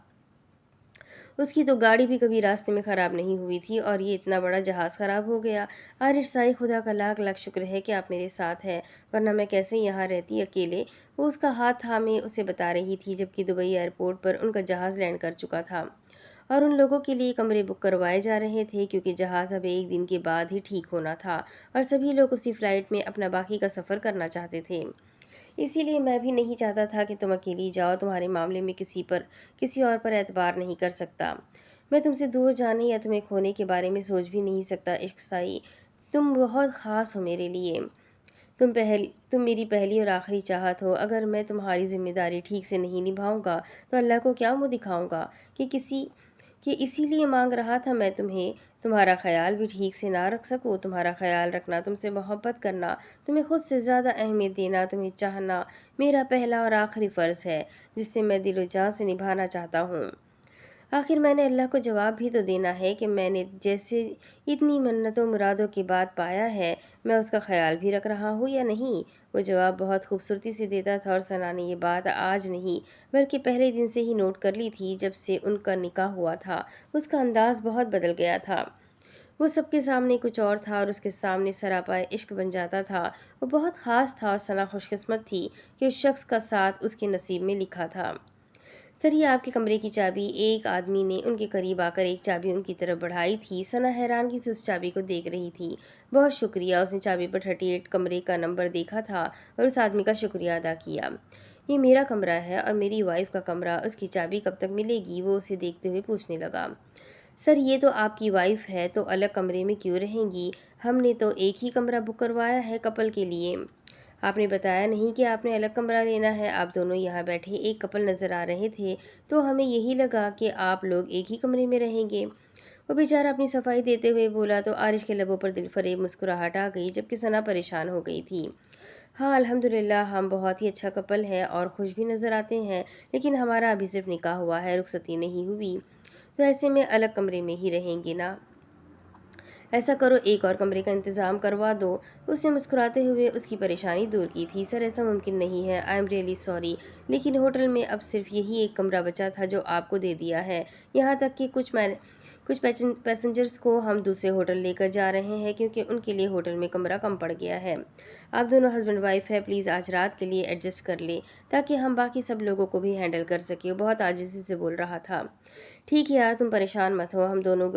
اس کی تو گاڑی بھی کبھی راستے میں خراب نہیں ہوئی تھی، اور یہ اتنا بڑا جہاز خراب ہو گیا۔ عارش سائی، خدا کا لاکھ لاکھ شکر ہے کہ آپ میرے ساتھ ہیں، ورنہ میں کیسے یہاں رہتی اکیلے۔ وہ اس کا ہاتھ تھامے اسے بتا رہی تھی، جبکہ دبئی ایئرپورٹ پر ان کا جہاز لینڈ کر چکا تھا اور ان لوگوں کے لیے کمرے بک کروائے جا رہے تھے، کیونکہ جہاز اب ایک دن کے بعد ہی ٹھیک ہونا تھا اور سبھی لوگ اسی فلائٹ میں اپنا باقی کا سفر کرنا چاہتے تھے۔ اسی لیے میں بھی نہیں چاہتا تھا کہ تم اکیلی جاؤ، تمہارے معاملے میں کسی اور پر اعتبار نہیں کر سکتا۔ میں تم سے دور جانے یا تمہیں کھونے کے بارے میں سوچ بھی نہیں سکتا۔ عشق سائی، تم بہت خاص ہو میرے لیے، تم میری پہلی اور آخری چاہت ہو۔ اگر میں تمہاری ذمہ داری ٹھیک سے نہیں نبھاؤں گا تو اللہ کو کیا منہ دکھاؤں گا کہ اسی لیے مانگ رہا تھا میں تمہیں تمہارا خیال بھی ٹھیک سے نہ رکھ سکوں۔ تمہارا خیال رکھنا، تم سے محبت کرنا، تمہیں خود سے زیادہ اہمیت دینا، تمہیں چاہنا میرا پہلا اور آخری فرض ہے جسے میں دل و جان سے نبھانا چاہتا ہوں۔ آخر میں نے اللہ کو جواب بھی تو دینا ہے کہ میں نے جیسے اتنی منتوں مرادوں کے بعد پایا ہے، میں اس کا خیال بھی رکھ رہا ہوں یا نہیں۔ وہ جواب بہت خوبصورتی سے دیتا تھا اور ثنا نے یہ بات آج نہیں بلکہ پہلے دن سے ہی نوٹ کر لی تھی جب سے ان کا نکاح ہوا تھا۔ اس کا انداز بہت بدل گیا تھا، وہ سب کے سامنے کچھ اور تھا اور اس کے سامنے سراپا عشق بن جاتا تھا۔ وہ بہت خاص تھا اور ثنا خوش قسمت تھی کہ اس شخص کا ساتھ اس کے نصیب میں لکھا تھا۔ سر، یہ آپ کے کمرے کی چابی۔ ایک آدمی نے ان کے قریب آ کر ایک چابی ان کی طرف بڑھائی تھی۔ ثنا حیرانگی سے اس چابی کو دیکھ رہی تھی۔ بہت شکریہ۔ اس نے چابی پر 38 کمرے کا نمبر دیکھا تھا اور اس آدمی کا شکریہ ادا کیا۔ یہ میرا کمرہ ہے اور میری وائف کا کمرہ، اس کی چابی کب تک ملے گی؟ وہ اسے دیکھتے ہوئے پوچھنے لگا۔ سر، یہ تو آپ کی وائف ہے تو الگ کمرے میں کیوں رہیں گی؟ ہم نے تو ایک ہی کمرہ بک کروایا ہے کپل کے لیے۔ آپ نے بتایا نہیں کہ آپ نے الگ کمرہ لینا ہے۔ آپ دونوں یہاں بیٹھے ایک کپل نظر آ رہے تھے تو ہمیں یہی لگا کہ آپ لوگ ایک ہی کمرے میں رہیں گے۔ وہ بیچارہ اپنی صفائی دیتے ہوئے بولا تو عارش کے لبوں پر دل فریب مسکراہٹ آ گئی جبکہ ثنا پریشان ہو گئی تھی۔ ہاں الحمدللہ، ہم بہت ہی اچھا کپل ہیں اور خوش بھی نظر آتے ہیں، لیکن ہمارا ابھی صرف نکاح ہوا ہے، رخصتی نہیں ہوئی، تو ایسے میں الگ کمرے میں ہی رہیں گے نا۔ ایسا کرو، ایک اور کمرے کا انتظام کروا دو۔ اس نے مسکراتے ہوئے اس کی پریشانی دور کی تھی۔ سر، ایسا ممکن نہیں ہے، آئی ایم ریئلی سوری، لیکن ہوٹل میں اب صرف یہی ایک کمرہ بچا تھا جو آپ کو دے دیا ہے، یہاں تک کہ کچھ پیسنجرز کو ہم دوسرے ہوٹل لے کر جا رہے ہیں کیونکہ ان کے لیے ہوٹل میں کمرہ کم پڑ گیا ہے۔ آپ دونوں ہسبینڈ وائف ہیں، پلیز آج رات کے لیے ایڈجسٹ کر لیں تاکہ ہم باقی سب لوگوں کو بھی ہینڈل کر سکیں۔ وہ بہت عاجزی سے بول رہا تھا۔ ٹھیک ہے یار، تم پریشان مت ہو، ہم دونوں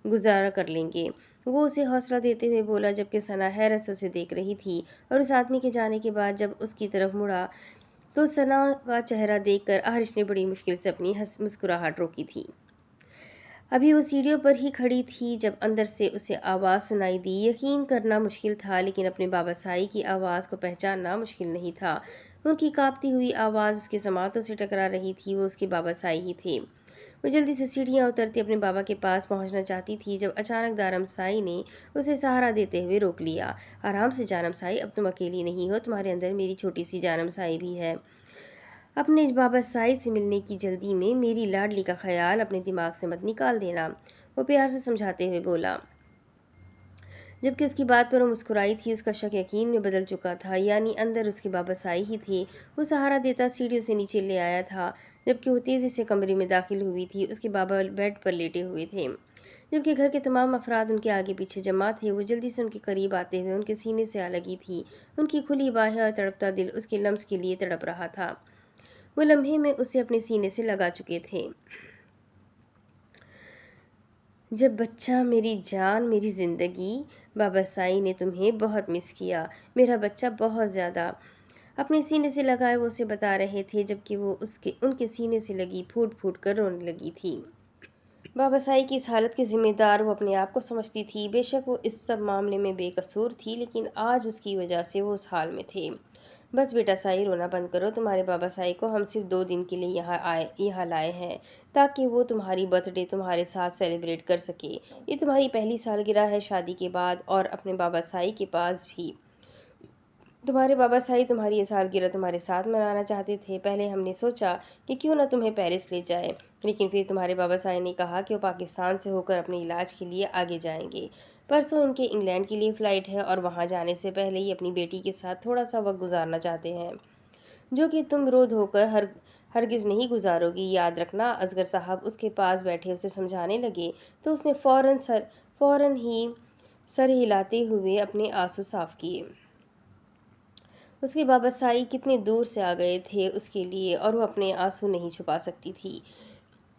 گزارا کر لیں گے، وہ اسے حوصلہ دیتے ہوئے بولا جبکہ ثنا حیرت سے اسے دیکھ رہی تھی۔ اور اس آدمی کے جانے کے بعد جب اس کی طرف مڑا تو ثنا کا چہرہ دیکھ کر عارش نے بڑی مشکل سے اپنی مسکراہٹ روکی تھی۔ ابھی وہ سیڑھیوں پر ہی کھڑی تھی جب اندر سے اسے آواز سنائی دی۔ یقین کرنا مشکل تھا لیکن اپنے بابا سائی کی آواز کو پہچاننا مشکل نہیں تھا۔ ان کی کانپتی ہوئی آواز اس کے سماعتوں سے ٹکرا رہی تھی، وہ اس کے بابا سائی ہی تھے۔ وہ جلدی سے سیڑھیاں اترتی اپنے بابا کے پاس پہنچنا چاہتی تھی جب اچانک دارم سائی نے اسے سہارا دیتے ہوئے روک لیا۔ آرام سے جانم سائی، اب تم اکیلی نہیں ہو، تمہارے اندر میری چھوٹی سی جانم سائی بھی ہے۔ اپنے بابا سائی سے ملنے کی جلدی میں میری لاڈلی کا خیال اپنے دماغ سے مت نکال دینا، وہ پیار سے سمجھاتے ہوئے بولا۔ جبکہ اس کی بات پر وہ مسکرائی تھی، اس کا شک یقین میں بدل چکا تھا، یعنی اندر اس کے بابا سائی ہی تھے۔ وہ سہارا دیتا سیڑھیوں سے نیچے لے آیا تھا جبکہ وہ تیزی سے کمرے میں داخل ہوئی تھی۔ اس کے بابا بیڈ پر لیٹے ہوئے تھے جبکہ گھر کے تمام افراد ان کے آگے پیچھے جمع تھے۔ وہ جلدی سے ان کے قریب آتے ہوئے ان کے سینے سے آ لگی تھی، ان کی کھلی باہیں اور تڑپتا دل اس کے لمس کے لیے تڑپ رہا تھا۔ وہ لمحے میں اسے اپنے سینے سے لگا چکے تھے۔ جب بچہ، میری جان، میری زندگی، بابا سائی نے تمہیں بہت مس کیا، میرا بچہ بہت زیادہ، اپنے سینے سے لگائے وہ اسے بتا رہے تھے جبکہ وہ ان کے سینے سے لگی پھوٹ پھوٹ کر رونے لگی تھی۔ بابا سائی کی اس حالت کے ذمہ دار وہ اپنے آپ کو سمجھتی تھی۔ بے شک وہ اس سب معاملے میں بے قصور تھی لیکن آج اس کی وجہ سے وہ اس حال میں تھے۔ بس بیٹا سائی، رونا بند کرو، تمہارے بابا سائی کو ہم صرف 2 دن کے لیے یہاں لائے ہیں تاکہ وہ تمہاری برتھ ڈے تمہارے ساتھ سیلیبریٹ کر سکے۔ یہ تمہاری پہلی سالگرہ ہے شادی کے بعد اور اپنے بابا سائی کے پاس بھی۔ تمہارے بابا سائی تمہاری یہ سالگرہ تمہارے ساتھ منانا چاہتے تھے۔ پہلے ہم نے سوچا کہ کیوں نہ تمہیں پیرس لے جائیں، لیکن پھر تمہارے بابا سائی نے کہا کہ وہ پاکستان سے ہو کر اپنے علاج کے لیے آگے جائیں گے۔ پرسوں ان کے انگلینڈ کے لیے فلائٹ ہے اور وہاں جانے سے پہلے ہی اپنی بیٹی کے ساتھ تھوڑا سا وقت گزارنا چاہتے ہیں، جو کہ تم رو دھو کر ہرگز نہیں گزارو گی۔ یاد رکھنا۔ اصغر صاحب اس کے پاس بیٹھے اسے سمجھانے لگے تو اس نے فوراً ہی سر ہلاتے ہوئے اپنے آنسو صاف کیے۔ اس کے بابا سائی کتنے دور سے آ گئے تھے اس کے لیے اور وہ اپنے آنسو نہیں چھپا سکتی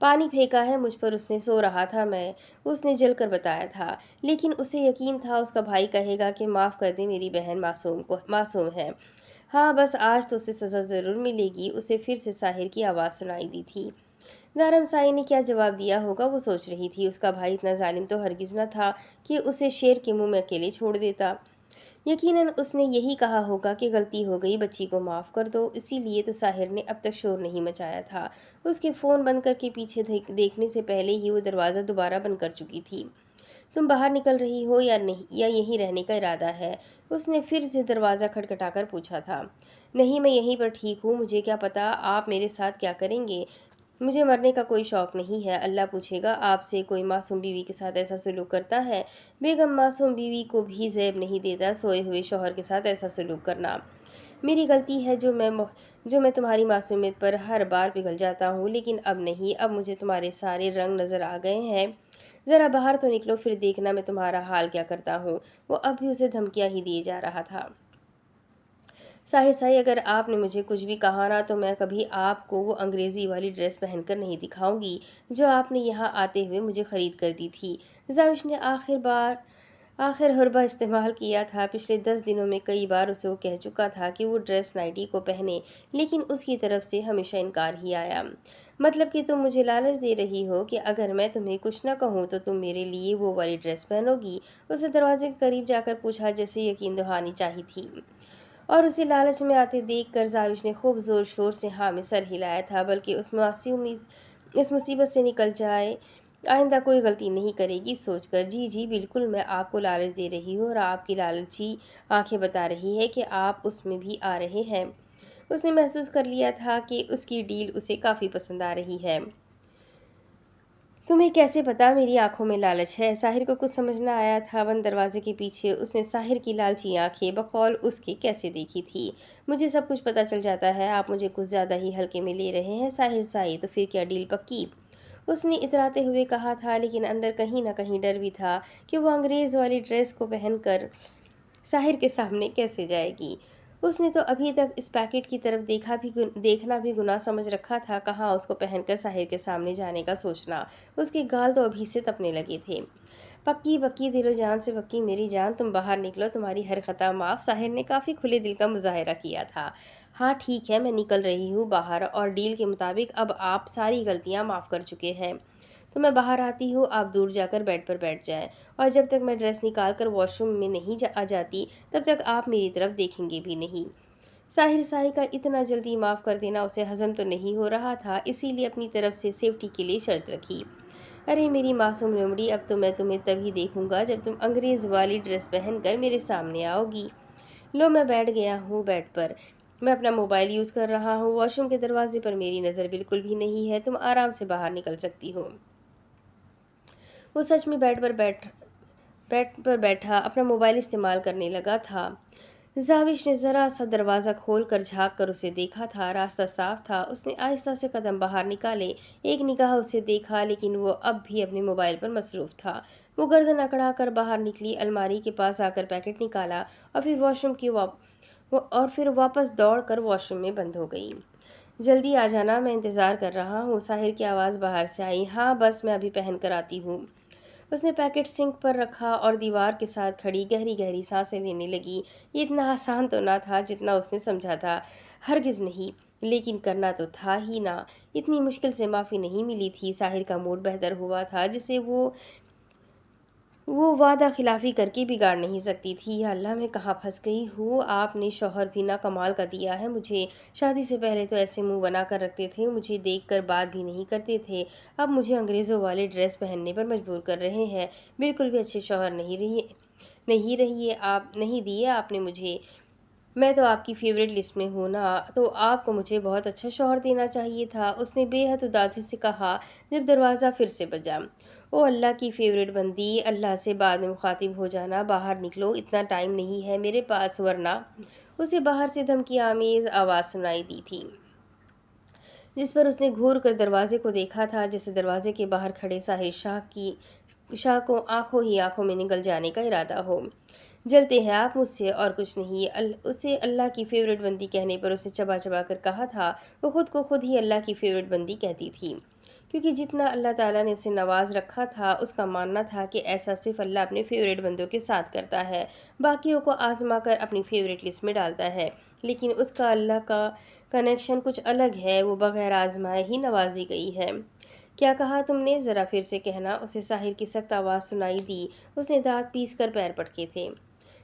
پانی پھینکا ہے مجھ پر، اس نے سو رہا تھا میں، اس نے جل کر بتایا تھا، لیکن اسے یقین تھا اس کا بھائی کہے گا کہ معاف کر دے، میری بہن معصوم ہے۔ ہاں بس آج تو اسے سزا ضرور ملے گی۔ اسے پھر سے ساحر کی آواز سنائی دی تھی۔ دارم سائی نے کیا جواب دیا ہوگا وہ سوچ رہی تھی۔ اس کا بھائی اتنا ظالم تو ہرگز نہ تھا کہ اسے شیر کے منہ میں اکیلے چھوڑ دیتا۔ یقیناً اس نے یہی کہا ہوگا کہ غلطی ہو گئی، بچی کو معاف کر دو، اسی لیے تو ساحر نے اب تک شور نہیں مچایا تھا۔ اس کے فون بند کر کے پیچھے دیکھنے سے پہلے ہی وہ دروازہ دوبارہ بند کر چکی تھی۔ تم باہر نکل رہی ہو یا نہیں، یا یہیں رہنے کا ارادہ ہے؟ اس نے پھر سے دروازہ کھٹکھٹا کر پوچھا تھا۔ نہیں، میں یہیں پر ٹھیک ہوں، مجھے کیا پتا آپ میرے ساتھ کیا کریں گے۔ مجھے مرنے کا کوئی شوق نہیں ہے، اللہ پوچھے گا آپ سے کوئی معصوم بیوی کے ساتھ ایسا سلوک کرتا ہے؟ بیگم معصوم بیوی کو بھی زیب نہیں دیتا سوئے ہوئے شوہر کے ساتھ ایسا سلوک کرنا۔ میری غلطی ہے جو میں تمہاری معصومیت پر ہر بار پگھل جاتا ہوں، لیکن اب نہیں، اب مجھے تمہارے سارے رنگ نظر آ گئے ہیں۔ ذرا باہر تو نکلو، پھر دیکھنا میں تمہارا حال کیا کرتا ہوں۔ وہ اب بھی اسے دھمکیاں ہی دیے جا رہا تھا۔ ساحر صاحب، اگر آپ نے مجھے کچھ بھی کہا نا تو میں کبھی آپ کو وہ انگریزی والی ڈریس پہن کر نہیں دکھاؤں گی جو آپ نے یہاں آتے ہوئے مجھے خرید کر دی تھی۔ زاوش نے آخر حربہ استعمال کیا تھا۔ پچھلے 10 دنوں میں کئی بار اسے وہ کہہ چکا تھا کہ وہ ڈریس نائٹی کو پہنے، لیکن اس کی طرف سے ہمیشہ انکار ہی آیا۔ مطلب کہ تم مجھے لالچ دے رہی ہو کہ اگر میں تمہیں کچھ نہ کہوں تو تم میرے لیے وہ والی ڈریس پہنو گی؟ اسے دروازے کے قریب جا کر پوچھا جیسے یقین دہانی چاہی تھی، اور اسے لالچ میں آتے دیکھ کر زاوش نے خوب زور شور سے ہاں میں سر ہلایا تھا، بلکہ اس مصیبت سے نکل جائے، آئندہ کوئی غلطی نہیں کرے گی سوچ کر۔ جی بالکل، میں آپ کو لالچ دے رہی ہوں اور آپ کی لالچی آنکھیں بتا رہی ہے کہ آپ اس میں بھی آ رہے ہیں۔ اس نے محسوس کر لیا تھا کہ اس کی ڈیل اسے کافی پسند آ رہی ہے۔ تمہیں کیسے پتا میری آنکھوں میں لالچ ہے؟ ساحر کو کچھ سمجھ نہ آیا تھا۔ بند دروازے کے پیچھے اس نے ساحر کی لالچی آنکھیں بقول اس کے کیسے دیکھی تھی۔ مجھے سب کچھ پتا چل جاتا ہے، آپ مجھے کچھ زیادہ ہی ہلکے میں لے رہے ہیں ساحر صاحب۔ تو پھر کیا ڈیل پکی؟ اس نے اتراتے ہوئے کہا تھا، لیکن اندر کہیں نہ کہیں ڈر بھی تھا کہ وہ انگریز والی ڈریس کو پہن کر ساحر کے سامنے کیسے جائے گی۔ اس نے تو ابھی تک اس پیکٹ کی طرف دیکھنا بھی گناہ سمجھ رکھا تھا، کہاں اس کو پہن کر ساحر کے سامنے جانے کا سوچنا۔ اس کے گال تو ابھی سے تپنے لگے تھے۔ پکی دل و جان سے پکی میری جان، تم باہر نکلو، تمہاری ہر خطا معاف۔ ساحر نے کافی کھلے دل کا مظاہرہ کیا تھا۔ ہاں ٹھیک ہے، میں نکل رہی ہوں باہر، اور ڈیل کے مطابق اب آپ ساری غلطیاں معاف کر چکے ہیں تو میں باہر آتی ہوں، آپ دور جا کر بیڈ پر بیٹھ جائیں، اور جب تک میں ڈریس نکال کر واش روم میں نہیں آ جاتی تب تک آپ میری طرف دیکھیں گے بھی نہیں۔ ساحر صاحب کا اتنا جلدی معاف کر دینا اسے ہضم تو نہیں ہو رہا تھا، اسی لیے اپنی طرف سے سیفٹی کے لیے شرط رکھی۔ ارے میری معصوم لومڑی، اب تو میں تمہیں تبھی دیکھوں گا جب تم انگریز والی ڈریس پہن کر میرے سامنے آؤ گی۔ لو میں بیٹھ گیا ہوں بیڈ پر، میں اپنا موبائل یوز کر رہا ہوں، واش روم کے دروازے پر میری نظر بالکل بھی نہیں ہے، تم آرام سے باہر نکل سکتی ہو۔ وہ سچ میں بیڈ پر بیٹھا اپنا موبائل استعمال کرنے لگا تھا۔ زاوش نے ذرا سا دروازہ کھول کر جھانک کر اسے دیکھا تھا، راستہ صاف تھا۔ اس نے آہستہ سے قدم باہر نکالے، ایک نگاہ اسے دیکھا، لیکن وہ اب بھی اپنے موبائل پر مصروف تھا۔ وہ گردن اکڑا کر باہر نکلی، الماری کے پاس آ کر پیکٹ نکالا، اور پھر واپس دوڑ کر واش روم میں بند ہو گئی۔ جلدی آ جانا، میں انتظار کر رہا ہوں۔ ساحر کی آواز باہر سے آئی۔ ہاں بس میں ابھی پہن کر آتی ہوں۔ اس نے پیکٹ سنک پر رکھا اور دیوار کے ساتھ کھڑی گہری سانسیں لینے لگی۔ یہ اتنا آسان تو نہ تھا جتنا اس نے سمجھا تھا، ہرگز نہیں، لیکن کرنا تو تھا ہی نا۔ اتنی مشکل سے معافی نہیں ملی تھی۔ ساحر کا موڈ بہتر ہوا تھا جسے وہ وعدہ خلافی کر کے بگاڑ نہیں سکتی تھی۔ یا اللہ، میں کہاں پھنس گئی ہوں۔ آپ نے شوہر بھی نہ کمال کا دیا ہے مجھے، شادی سے پہلے تو ایسے منہ بنا کر رکھتے تھے، مجھے دیکھ کر بات بھی نہیں کرتے تھے، اب مجھے انگریزوں والے ڈریس پہننے پر مجبور کر رہے ہیں۔ بالکل بھی اچھے شوہر نہیں دیے آپ نے مجھے۔ میں تو آپ کی فیورٹ لسٹ میں ہوں نا، تو آپ کو مجھے بہت اچھا شوہر دینا چاہیے تھا، اس نے بے حد اداسی سے کہا جب دروازہ پھر سے بجا۔ او اللہ کی فیورٹ بندی، اللہ سے بعد میں مخاطب ہو جانا، باہر نکلو، اتنا ٹائم نہیں ہے میرے پاس، ورنہ۔ اسے باہر سے دھمکی آمیز آواز سنائی دی تھی، جس پر اس نے گھور کر دروازے کو دیکھا تھا، جیسے دروازے کے باہر کھڑے ساحر شاہ کو آنکھوں میں نگل جانے کا ارادہ ہو۔ جلتے ہیں آپ مجھ سے اور کچھ نہیں، اسے اللہ کی فیورٹ بندی کہنے پر اسے چبا کر کہا تھا۔ وہ خود کو خود ہی اللہ کی فیورٹ بندی کہتی تھی۔ کیونکہ جتنا اللہ تعالیٰ نے اسے نواز رکھا تھا اس کا ماننا تھا کہ ایسا صرف اللہ اپنے فیوریٹ بندوں کے ساتھ کرتا ہے، باقیوں کو آزما کر اپنی فیوریٹ لسٹ میں ڈالتا ہے۔ لیکن اس کا اللہ کا کنیکشن کچھ الگ ہے، وہ بغیر آزمائے ہی نوازی گئی ہے۔ کیا کہا تم نے؟ ذرا پھر سے کہنا۔ اسے ساحر کی سخت آواز سنائی دی۔ اس نے دانت پیس کر پیر پٹکے تھے۔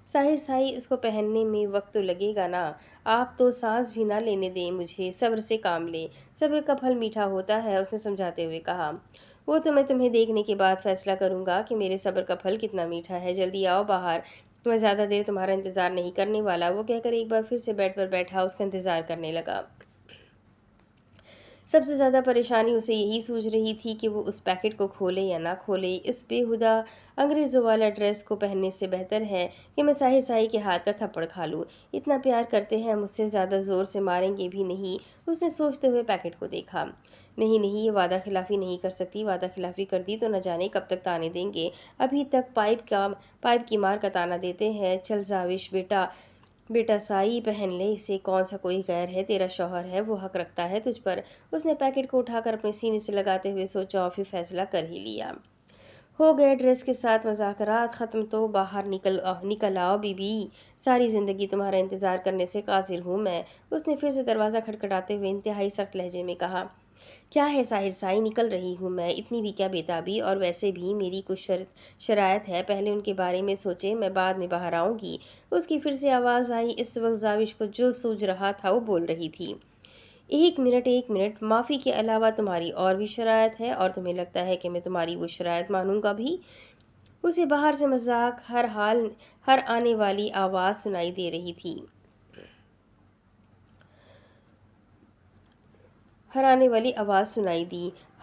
ساحر سائی، اس کو پہننے میں وقت تو لگے گا نا، آپ تو سانس بھی نہ لینے دیں مجھے، صبر سے کام لیں، صبر کا پھل میٹھا ہوتا ہے، اس نے سمجھاتے ہوئے کہا۔ وہ تو میں تمہیں دیکھنے کے بعد فیصلہ کروں گا کہ میرے صبر کا پھل کتنا میٹھا ہے، جلدی آؤ باہر، میں زیادہ دیر تمہارا انتظار نہیں کرنے والا۔ وہ کہہ کر ایک بار پھر سے بیڈ پر بیٹھا اس کا انتظار کرنے لگا۔ سب سے زیادہ پریشانی اسے یہی سوچ رہی تھی کہ وہ اس پیکٹ کو کھولے یا نہ کھولے۔ اس بےہودہ انگریزوں والا ڈریس کو پہننے سے بہتر ہے کہ میں ساحر سائی کے ہاتھ کا تھپڑ کھا لوں۔ اتنا پیار کرتے ہیں مجھ سے، زیادہ زور سے ماریں گے بھی نہیں۔ اس نے سوچتے ہوئے پیکٹ کو دیکھا۔ نہیں نہیں، یہ وعدہ خلافی نہیں کر سکتی، وعدہ خلافی کر دی تو نہ جانے کب تک تانے دیں گے، ابھی تک پائپ کی مار کا تانا دیتے ہیں۔ چل زاوش بیٹا سائی، پہن لے اسے، کون سا کوئی غیر ہے، تیرا شوہر ہے، وہ حق رکھتا ہے تجھ پر۔ اس نے پیکٹ کو اٹھا کر اپنے سینے سے لگاتے ہوئے سوچا اور پھر فیصلہ کر ہی لیا۔ ہو گئے ڈریس کے ساتھ مذاکرات ختم، تو باہر نکل آؤ بی بی، ساری زندگی تمہارا انتظار کرنے سے قاصر ہوں میں۔ اس نے پھر سے دروازہ کھٹکھٹاتے ہوئے انتہائی سخت لہجے میں کہا۔ کیا ہے ساحر سائی، نکل رہی ہوں میں، اتنی بھی کیا بےتابی، اور ویسے بھی میری کچھ شرائط ہے، پہلے ان کے بارے میں سوچے، میں بعد میں باہر آؤں گی۔ اس کی پھر سے آواز آئی۔ اس وقت زاوش کو جو سوج رہا تھا وہ بول رہی تھی۔ ایک منٹ، معافی کے علاوہ تمہاری اور بھی شرائط ہے، اور تمہیں لگتا ہے کہ میں تمہاری وہ شرائط مانوں گا بھی؟ اسے باہر سے مذاق ہر آنے والی آواز سنائی دے رہی تھی۔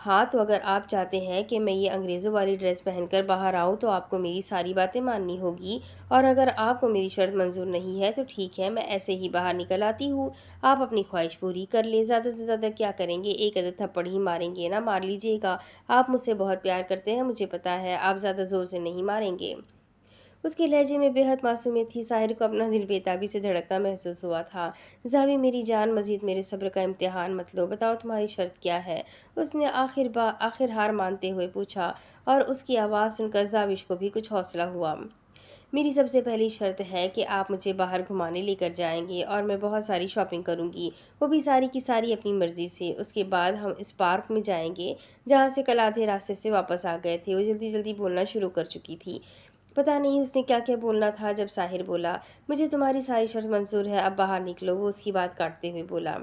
ہاں تو اگر آپ چاہتے ہیں کہ میں یہ انگریزوں والی ڈریس پہن کر باہر آؤں تو آپ کو میری ساری باتیں ماننی ہوگی، اور اگر آپ کو میری شرط منظور نہیں ہے تو ٹھیک ہے، میں ایسے ہی باہر نکل آتی ہوں، آپ اپنی خواہش پوری کر لیں۔ زیادہ سے زیادہ کیا کریں گے، ایک عدد تھپڑ ہی ماریں گے نا، مار لیجیے گا، آپ مجھ سے بہت پیار کرتے ہیں، مجھے پتا ہے، آپ زیادہ زور سے نہیں ماریں گے۔ اس کے لہجے میں بے حد معصومیت تھی۔ ساحر کو اپنا دل بےتابی سے دھڑکتا محسوس ہوا تھا۔ زاوی میری جان، مزید میرے صبر کا امتحان مت لو، بتاؤ تمہاری شرط کیا ہے؟ اس نے آخر ہار مانتے ہوئے پوچھا، اور اس کی آواز سن کر زاوش کو بھی کچھ حوصلہ ہوا۔ میری سب سے پہلی شرط ہے کہ آپ مجھے باہر گھمانے لے کر جائیں گے، اور میں بہت ساری شاپنگ کروں گی، وہ بھی ساری کی ساری اپنی مرضی سے۔ اس کے بعد ہم اس پارک میں جائیں گے جہاں سے کل آدھے راستے سے واپس آ گئے تھے۔ وہ جلدی جلدی بولنا شروع کر چکی تھی۔ پتہ نہیں اس نے کیا کیا بولنا تھا جب ساحر بولا، مجھے تمہاری ساری شرط منظور ہے، اب باہر نکلو۔ وہ اس کی بات کاٹتے ہوئے بولا،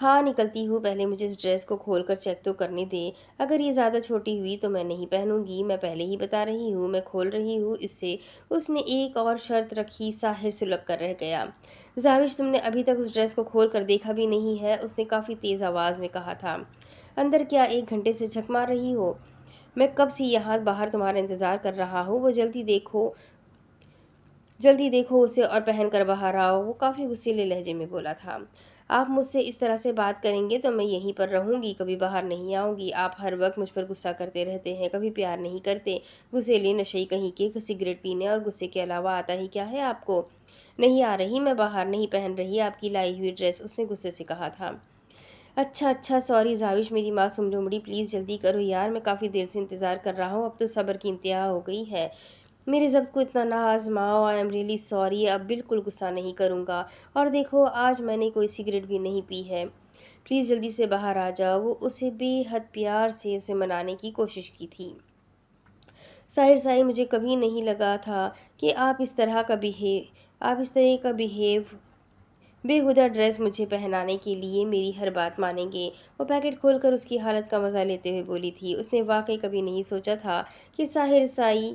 ہاں نکلتی ہوں، پہلے مجھے اس ڈریس کو کھول کر چیک تو کرنے دے، اگر یہ زیادہ چھوٹی ہوئی تو میں نہیں پہنوں گی، میں پہلے ہی بتا رہی ہوں، میں کھول رہی ہوں اس سے۔ اس نے ایک اور شرط رکھی۔ ساحر سلگ کر رہ گیا۔ زاوش، تم نے ابھی تک اس ڈریس کو کھول کر دیکھا بھی نہیں ہے، اس نے کافی تیز آواز میں کہا تھا۔ اندر کیا 1 گھنٹے سے جھک مار رہی ہو؟ میں کب سے یہاں باہر تمہارا انتظار کر رہا ہوں، وہ جلدی دیکھو اسے اور پہن کر باہر آؤ۔ وہ کافی غصیلے لہجے میں بولا تھا۔ آپ مجھ سے اس طرح سے بات کریں گے تو میں یہیں پر رہوں گی، کبھی باہر نہیں آؤں گی۔ آپ ہر وقت مجھ پر غصہ کرتے رہتے ہیں، کبھی پیار نہیں کرتے، غصیلے نشئی کہیں کے، سگریٹ پینے اور غصے کے علاوہ آتا ہی کیا ہے آپ کو؟ نہیں آ رہی میں باہر، نہیں پہن رہی آپ کی لائی ہوئی ڈریس، اس نے غصے سے کہا تھا۔ اچھا سوری زاوش، میری معصوم لومڑی، پلیز جلدی کرو یار، میں کافی دیر سے انتظار کر رہا ہوں، اب تو صبر کی انتہا ہو گئی ہے، میرے ضبط کو اتنا نہ آزماؤ، آئی ایم ریئلی سوری، اب بالکل غصہ نہیں کروں گا، اور دیکھو آج میں نے کوئی سگریٹ بھی نہیں پی ہے، پلیز جلدی سے باہر آ جاؤ۔ وہ اسے بے حد پیار سے اسے منانے کی کوشش کی تھی۔ ساحر سائی، مجھے کبھی نہیں لگا تھا کہ آپ اس طرح کا بہیو بےہودہ ڈریس مجھے پہنانے کے لیے میری ہر بات مانیں گے۔ وہ پیکٹ کھول کر اس کی حالت کا مزہ لیتے ہوئے بولی تھی۔ اس نے واقعی کبھی نہیں سوچا تھا کہ ساحر سائی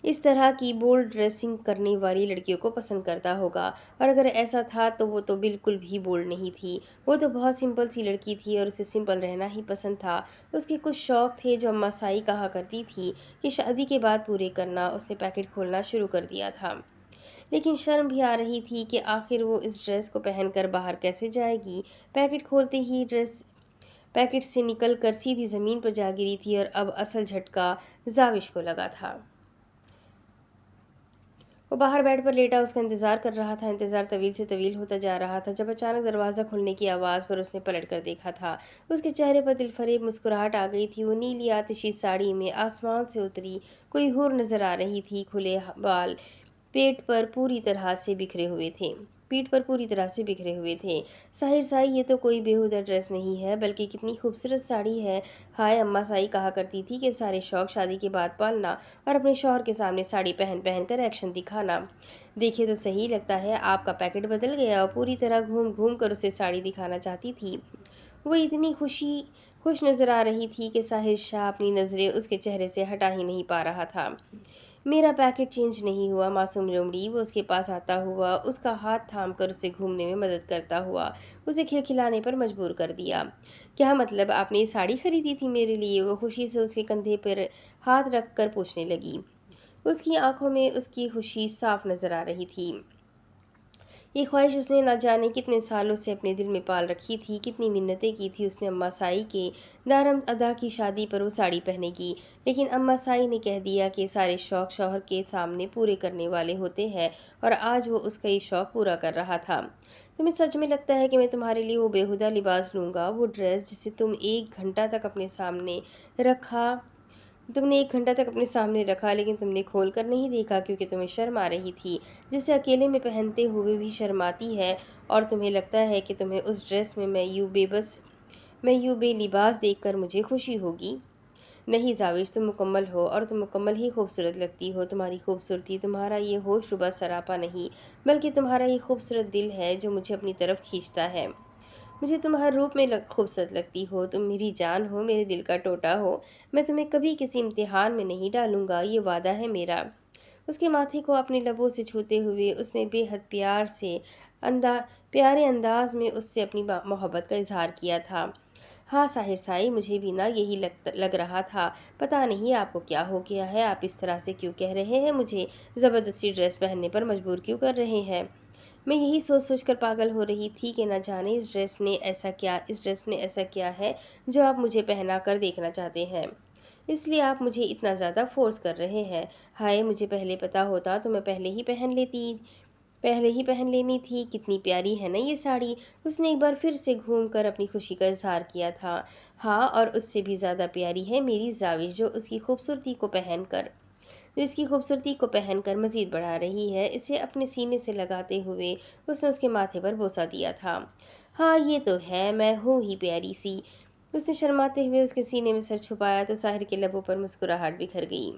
اس طرح کی بولڈ ڈریسنگ کرنے والی لڑکیوں کو پسند کرتا ہوگا، اور اگر ایسا تھا تو وہ تو بالکل بھی بولڈ نہیں تھی، وہ تو بہت سمپل سی لڑکی تھی اور اسے سمپل رہنا ہی پسند تھا۔ اس کے کچھ شوق تھے جو اماں سائی کہا کرتی تھی کہ شادی کے بعد پورے کرنا۔ اس نے پیکٹ کھولنا شروع کر دیا تھا، لیکن شرم بھی آ رہی تھی کہ آخر وہ اس ڈریس کو پہن کر باہر کیسے جائے گی۔ پیکٹ کھولتے ہی ڈریس پیکٹ سے نکل کر سیدھی زمین پر جا گری تھی، اور اب اصل جھٹکا زاوش کو لگا تھا۔ وہ باہر بیڈ پر لیٹا اس کا انتظار کر رہا تھا۔ انتظار طویل سے طویل ہوتا جا رہا تھا جب اچانک دروازہ کھلنے کی آواز پر اس نے پلٹ کر دیکھا تھا۔ اس کے چہرے پر دل فریب مسکراہٹ آ گئی تھی۔ وہ نیلی آتشی ساڑی میں آسمان سے اتری کوئی حور نظر آ رہی تھی۔ کھلے بال پیٹ پر پوری طرح سے بکھرے ہوئے تھے۔ ساحر سائی، یہ تو کوئی بیہودہ ڈریس نہیں ہے بلکہ کتنی خوبصورت ساڑی ہے۔ ہائے، اماں سائی کہا کرتی تھی کہ سارے شوق شادی کے بعد پالنا اور اپنے شوہر کے سامنے ساڑی پہن کر ایکشن دکھانا۔ دیکھے تو صحیح لگتا ہے آپ کا پیکٹ بدل گیا۔ اور پوری طرح گھوم کر اسے ساڑی دکھانا چاہتی تھی۔ وہ اتنی خوش نظر آ رہی تھی کہ ساحر شاہ اپنی نظریں اس کے چہرے سے ہٹا ہی نہیں پا رہا تھا۔ میرا پیکٹ چینج نہیں ہوا، معصوم لومڑی۔ وہ اس کے پاس آتا ہوا اس کا ہاتھ تھام کر اسے گھومنے میں مدد کرتا ہوا اسے کھلکھلانے پر مجبور کر دیا۔ کیا مطلب، آپ نے یہ ساڑی خریدی تھی میرے لیے؟ وہ خوشی سے اس کے کندھے پر ہاتھ رکھ کر پوچھنے لگی۔ اس کی آنکھوں میں اس کی خوشی صاف نظر آ رہی تھی۔ یہ خواہش اس نے نہ جانے کتنے سالوں سے اپنے دل میں پال رکھی تھی۔ کتنی منتیں کی تھی اس نے اماں سائی کے دارم ادا کی شادی پر وہ ساڑی پہنے کی، لیکن اماں سائی نے کہہ دیا کہ سارے شوق شوہر کے سامنے پورے کرنے والے ہوتے ہیں، اور آج وہ اس کا یہ شوق پورا کر رہا تھا۔ تمہیں سچ میں لگتا ہے کہ میں تمہارے لیے وہ بیہودہ لباس لوں گا، وہ ڈریس جسے تم نے ایک گھنٹہ تک اپنے سامنے رکھا لیکن تم نے کھول کر نہیں دیکھا کیونکہ تمہیں شرم آ رہی تھی، جسے اکیلے میں پہنتے ہوئے بھی شرم آتی ہے، اور تمہیں لگتا ہے کہ تمہیں اس ڈریس میں میں یوں بے لباس دیکھ کر مجھے خوشی ہوگی؟ نہیں زاوج، تم مکمل ہو اور تم مکمل ہی خوبصورت لگتی ہو۔ تمہاری خوبصورتی تمہارا یہ ہوش ربا سراپا نہیں بلکہ تمہارا یہ خوبصورت دل ہے جو مجھے اپنی طرف کھینچتا ہے۔ مجھے تم ہر روپ میں خوبصورت لگتی ہو، تم میری جان ہو، میرے دل کا ٹوٹا ہو۔ میں تمہیں کبھی کسی امتحان میں نہیں ڈالوں گا، یہ وعدہ ہے میرا۔ اس کے ماتھے کو اپنے لبوں سے چھوتے ہوئے اس نے بے حد پیارے انداز میں اس سے اپنی محبت کا اظہار کیا تھا۔ ہاں ساحر سائی، مجھے بھی یہی لگ رہا تھا۔ پتہ نہیں آپ کو کیا ہو گیا ہے، آپ اس طرح سے کیوں کہہ رہے ہیں، مجھے زبردستی ڈریس پہننے پر مجبور کیوں کر رہے ہیں؟ میں یہی سوچ کر پاگل ہو رہی تھی کہ نہ جانے اس ڈریس نے ایسا کیا ہے جو آپ مجھے پہنا کر دیکھنا چاہتے ہیں، اس لیے آپ مجھے اتنا زیادہ فورس کر رہے ہیں۔ ہائے، مجھے پہلے پتہ ہوتا تو میں پہلے ہی پہن لینی تھی۔ کتنی پیاری ہے نا یہ ساڑی؟ اس نے ایک بار پھر سے گھوم کر اپنی خوشی کا اظہار کیا تھا۔ ہاں، اور اس سے بھی زیادہ پیاری ہے میری زاوج جو اس کی خوبصورتی کو پہن کر مزید بڑھا رہی ہے۔ اسے اپنے سینے سے لگاتے ہوئے اس نے اس کے ماتھے پر بوسہ دیا تھا۔ ہاں یہ تو ہے، میں ہوں ہی پیاری سی۔ اس نے شرماتے ہوئے اس کے سینے میں سر چھپایا تو ساحر کے لبوں پر مسکراہٹ بکھر گئی۔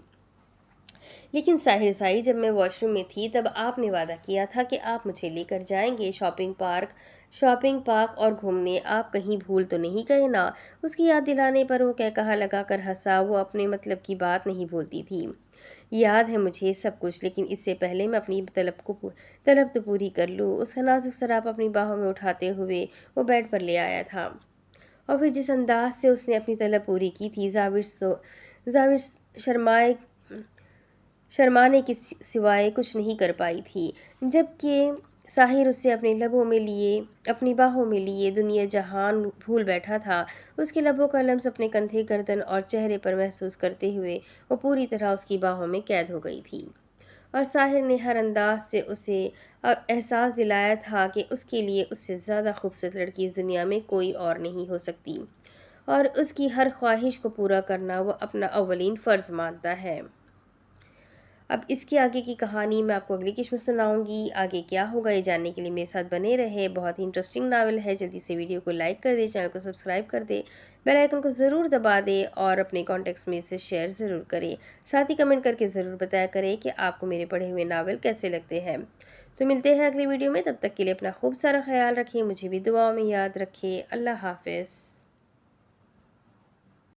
لیکن ساحر سائی، جب میں واش روم میں تھی تب آپ نے وعدہ کیا تھا کہ آپ مجھے لے کر جائیں گے شاپنگ پارک اور گھومنے، آپ کہیں بھول تو نہیں گئے نا؟ اس کی یاد دلانے پر وہ قہقہا لگا کر ہنسا۔ وہ اپنے مطلب کی بات نہیں بھولتی تھی۔ یاد ہے مجھے سب کچھ، لیکن اس سے پہلے میں اپنی طلب تو پوری کر لوں۔ اس کا نازک سراپا اپنی باہوں میں اٹھاتے ہوئے وہ بیڈ پر لے آیا تھا، اور پھر جس انداز سے اس نے اپنی طلب پوری کی تھی، زاوج شرمانے کے سوائے کچھ نہیں کر پائی تھی۔ جبکہ ساحر اسے اپنی باہوں میں لیے دنیا جہان بھول بیٹھا تھا۔ اس کے لبوں کا لمس اپنے کندھے، گردن اور چہرے پر محسوس کرتے ہوئے وہ پوری طرح اس کی باہوں میں قید ہو گئی تھی، اور ساحر نے ہر انداز سے اسے احساس دلایا تھا کہ اس کے لیے اس سے زیادہ خوبصورت لڑکی اس دنیا میں کوئی اور نہیں ہو سکتی، اور اس کی ہر خواہش کو پورا کرنا وہ اپنا اولین فرض مانتا ہے۔ اب اس کے آگے کی کہانی میں آپ کو اگلی قسط میں سناؤں گی۔ آگے کیا ہوگا یہ جاننے کے لیے میرے ساتھ بنے رہے۔ بہت ہی انٹرسٹنگ ناول ہے۔ جلدی سے ویڈیو کو لائک کر دے، چینل کو سبسکرائب کر دے، بیل آئیکن کو ضرور دبا دے، اور اپنے کانٹیکٹس میں اسے شیئر ضرور کرے۔ ساتھ ہی کمنٹ کر کے ضرور بتایا کرے کہ آپ کو میرے پڑھے ہوئے ناول کیسے لگتے ہیں۔ تو ملتے ہیں اگلی ویڈیو میں، تب تک کے لیے اپنا خوب سارا خیال رکھیں، مجھے بھی دعاؤں میں یاد رکھیں۔ اللہ حافظ۔